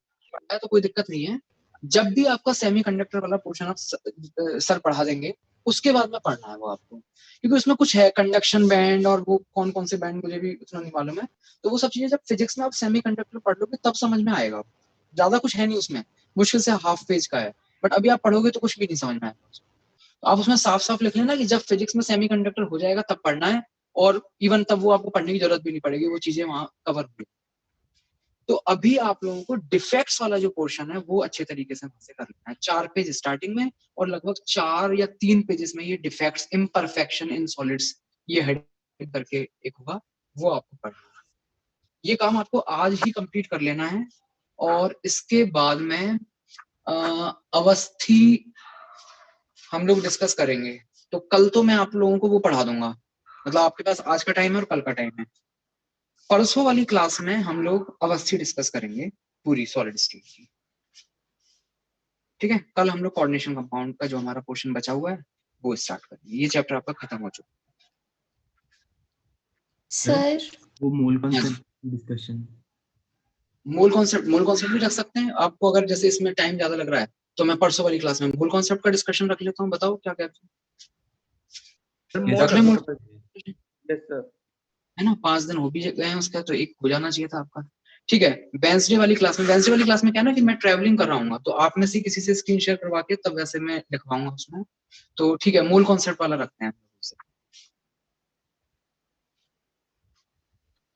तो कोई दिक्कत नहीं है। जब भी आपका सेमीकंडक्टर वाला पोर्शन आप सर पढ़ा देंगे, उसके बाद में पढ़ना है वो आपको, क्योंकि उसमें कुछ है कंडक्शन बैंड और वो कौन कौन से बैंड मुझे भी उतना नहीं मालूम है। तो वो सब चीजें जब फिजिक्स में आप सेमीकंडक्टर पढ़ लोगे तब समझ में आएगा। ज्यादा कुछ है नहीं उसमें, मुश्किल से हाफ पेज का है, बट अभी आप पढ़ोगे तो कुछ भी नहीं समझ में आएगा। तो आप उसमें साफ साफ लिख लेना कि जब फिजिक्स में सेमीकंडक्टर हो जाएगा तब पढ़ना है, और इवन तब वो आपको पढ़ने की जरूरत भी नहीं पड़ेगी, वो चीजें वहां कवर होगी। तो अभी आप लोगों को डिफेक्ट्स वाला जो पोर्शन है वो अच्छे तरीके से वहां से कर लेना है। 4 पेज स्टार्टिंग में और लगभग 4 या 3 पेजेस में ये डिफेक्ट्स, इम्परफेक्शन इन सॉलिड्स, ये हेडिंग करके एक होगा, वो आपको पढ़ना है। ये काम आपको आज ही कंप्लीट कर लेना है। और इसके बाद में अवस्थी हम लोग डिस्कस करेंगे। तो कल तो मैं आप लोगों को वो पढ़ा दूंगा, मतलब आपके पास आज का टाइम है और कल का टाइम है। परसों वाली क्लास में हम लोग अवस्थी डिस्कस करेंगे पूरी सॉलिड स्टेट की। ठीक है, कल हम लोग कोऑर्डिनेशन कंपाउंड का जो हमारा पोर्शन बचा हुआ है वो स्टार्ट करेंगे। ये चैप्टर आपका खत्म हो चुका है सर। वो mole concept discussion, mole concept भी रख सकते हैं आपको, अगर जैसे इसमें टाइम ज्यादा लग रहा है तो मैं परसों वाली क्लास में मोल कॉन्सेप्ट का डिस्कशन रख लेता हूँ। बताओ क्या कहते हैं? रख ले मोल, है ना? 5 दिन हो भी गए हैं उसका, तो एक हो जाना चाहिए था आपका। ठीक है, वेंसडे वाली क्लास में क्या है ना कि मैं ट्रैवलिंग कर रहा हूँ, तो आप में से किसी से स्क्रीन शेयर करवा के तब वैसे मैं लिखवाऊंगा उसमें। तो ठीक है, मोल कॉन्सेप्ट वाला रखते हैं।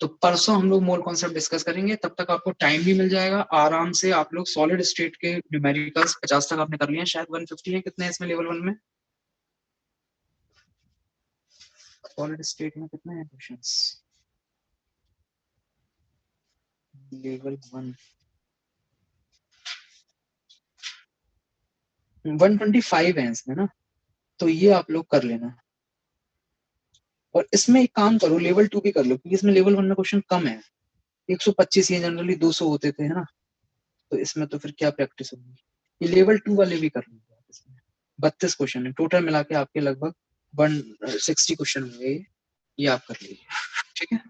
तो परसों हम लोग मोल कॉन्सेप्ट डिस्कस करेंगे, तब तक आपको टाइम भी मिल जाएगा आराम से। आप लोग सॉलिड स्टेट के न्यूमेरिकल्स 50 तक आपने कर लिए हैं, शायद 150 है, कितने इसमें लेवल 1 में? सॉलिड स्टेट में कितने हैं क्वेश्चंस लेवल 1? 125 है इसमें ना, तो ये आप लोग कर लेना। और इसमें एक काम करो, लेवल 2 भी कर लो, क्योंकि इसमें लेवल 1 में क्वेश्चन कम है, 125 ये जनरली 200 होते थे, है ना? तो इसमें तो फिर क्या प्रैक्टिस होगी। ये लेवल 2 वाले भी कर लीजिए आप। इसमें 32 क्वेश्चन है टोटल मिला के, आपके लगभग 160 क्वेश्चन होंगे। ये आप कर लीजिए, ठीक है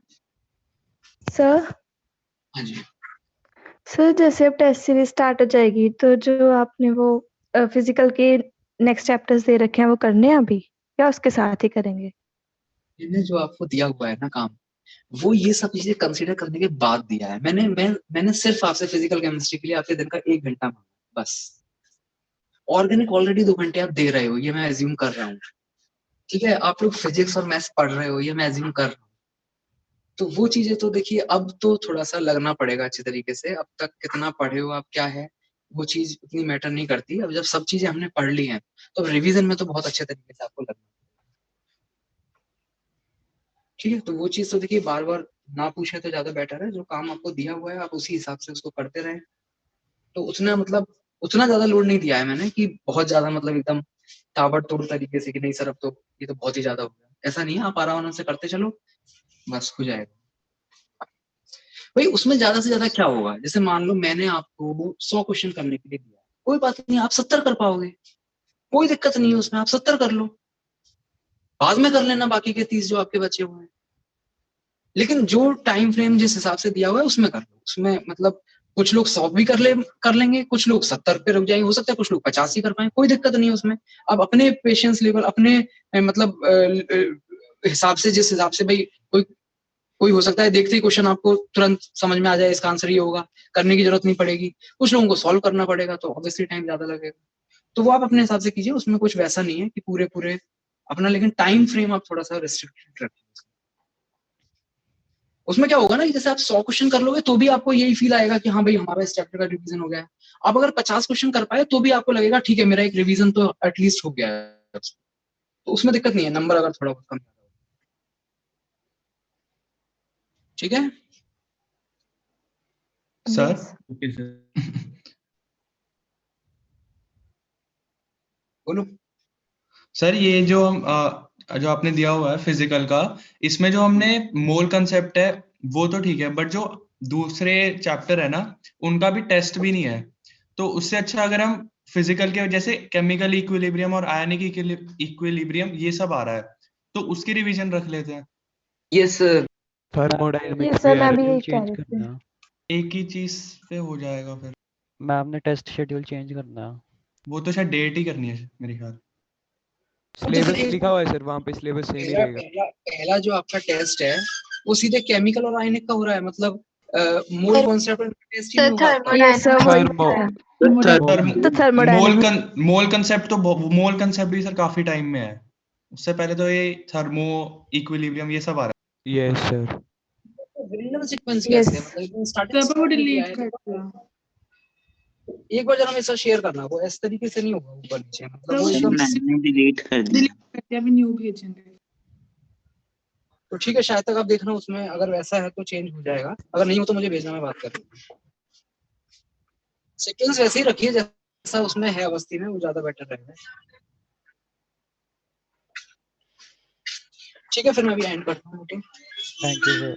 सर? हाँ जी। सर जैसे अब टेस्ट सीरीज स्टार्ट हो जाएगी, तो जो आपने वो फिजिकल के नेक्स्ट चैप्टर्स दे रखे हैं वो करने हैं अभी, या उसके साथ ही करेंगे? मैंने जो आपको दिया हुआ है ना काम, वो ये सब चीजें कंसीडर करने के बाद दिया है। मैंने सिर्फ आपसे फिजिकल केमिस्ट्री के लिए आपके दिन का 1 घंटा मांगा बस। ऑर्गेनिक ऑलरेडी 2 घंटे आप दे रहे हो, ये मैं एज्यूम कर रहा हूँ। ठीक है, आप लोग फिजिक्स और मैथ्स पढ़ रहे हो, ये मैं एज्यूम कर रहा हूँ। तो वो चीजें तो देखिए, अब तो थोड़ा सा लगना पड़ेगा अच्छे तरीके से। अब तक कितना पढ़े हो आप, क्या है, वो चीज उतनी मैटर नहीं करती। अब जब सब चीजें हमने पढ़ ली हैं तो रिवीजन में तो बहुत अच्छे तरीके से आपको लगना। ठीक है, तो वो चीज तो देखिए बार बार ना पूछे तो ज्यादा बेटर है। जो काम आपको दिया हुआ है आप उसी हिसाब से उसको करते रहें। तो उतना ज्यादा लोड नहीं दिया है मैंने कि बहुत ज्यादा मतलब एकदम ताबड़तोड़ तरीके से कि नहीं सर अब तो ये तो बहुत ही ज्यादा हो गया। ऐसा नहीं है, आप आराम से करते चलो, बस हो जाएगा। भाई उसमें ज्यादा से ज्यादा क्या होगा, जैसे मान लो मैंने आपको 100 क्वेश्चन करने के लिए दिया, कोई बात नहीं, आप 70 कर पाओगे, कोई दिक्कत नहीं है उसमें, आप 70 कर लो, बाद में कर लेना बाकी के 30 जो आपके बचे हुए हैं। लेकिन जो टाइम फ्रेम जिस हिसाब से दिया हुआ है उसमें कर लो। उसमें मतलब कुछ लोग 100 भी कर लेंगे, कुछ लोग 70 पे रुक जाएंगे, हो सकता है कुछ लोग 50 ही कर पाए, कोई दिक्कत नहीं है उसमें। अब अपने पेशेंस लेवल, अपने मतलब हिसाब से, जिस हिसाब से भाई कोई हो सकता है देखते ही क्वेश्चन आपको तुरंत समझ में आ जाए इसका आंसर ये होगा, करने की जरूरत नहीं पड़ेगी। कुछ लोगों को सॉल्व करना पड़ेगा, तो ऑब्वियसली टाइम ज्यादा लगेगा। तो वो आप अपने हिसाब से कीजिए, उसमें कुछ वैसा नहीं है कि पूरे पूरे अपना, लेकिन टाइम फ्रेम आप थोड़ा सा रिस्ट्रिक्टेड रखिए। उसमें क्या होगा ना कि जैसे आप 100 क्वेश्चन कर लोगे तो भी आपको यही फील आएगा कि हाँ भाई हमारा इस चैप्टर का रिवीजन हो गया है। आप अगर 50 क्वेश्चन कर पाए तो भी आपको लगेगा ठीक है मेरा एक रिवीजन तो एटलीस्ट हो गया है। तो उसमें दिक्कत नहीं है, नंबर अगर थोड़ा बहुत कम, ठीक है सर। Okay sir. बोलो सर ये जो हम जो आपने दिया हुआ है फिजिकल का, इसमें जो हमने मोल कंसेप्ट है वो तो ठीक है, बट जो दूसरे चैप्टर है ना उनका भी टेस्ट भी नहीं है। तो उससे अच्छा अगर हम फिजिकल के जैसे केमिकल इक्विलिब्रियम और आयनिक इक्विलिब्रियम ये सब आ रहा है तो उसकी रिवीजन रख लेते हैं। Yes sir. थर्मोडायनेमिक्स सर पे मैं भी शेड्यूल यही कह चेंज रही थी। करना। एक ही चीज पे हो जाएगा फिर। मैम ने टेस्ट शेड्यूल चेंज करना। वो तो शायद डेट ही करनी है मेरे ख्याल। सिलेबस लिखा हुआ है सर, वहाँ पे सिलेबस सेम ही पहला रहेगा। पहला पहला जो आपका टेस्ट है वो सीधे केमिकल और आयनिक का हो रहा है, मतलब मोल कॉन्सेप्ट टेस्ट ही नहीं होगा आपका। ये सर वही थर्मो तो थर्मोडायनेमिक्स मोल कंसेप्ट तो मोल कंसेप्ट भी सर काफी टाइम में है, उससे पहले तो ये थर्मो इक्विलिब्रियम ये सब आ रहा यस सर। रेंडम सीक्वेंस कैसे है, मतलब एकदम स्टार्टिंग तब वो में किया डिलीट है कर दिया। एक बार जरा हमें सर शेयर करना, वो इस तरीके से नहीं होगा ऊपर नीचे, मतलब वो तो एकदम मैंने डिलीट कर दिया। डिलीट कर दिया, अभी न्यू भेजेंगे। तो ठीक है, शायद तक आप देखना उसमें अगर वैसा है तो चेंज हो जाएगा, अगर नहीं हो तो मुझे भेजना, मैं बात कर लूंगा। सीक्वेंस वैसे ही रखिए जैसा उसमें है अवस्थी में, वो ज्यादा बेटर रहेगा। ठीक है फिर मैं अभी एंड करता हूँ। Thank you sir.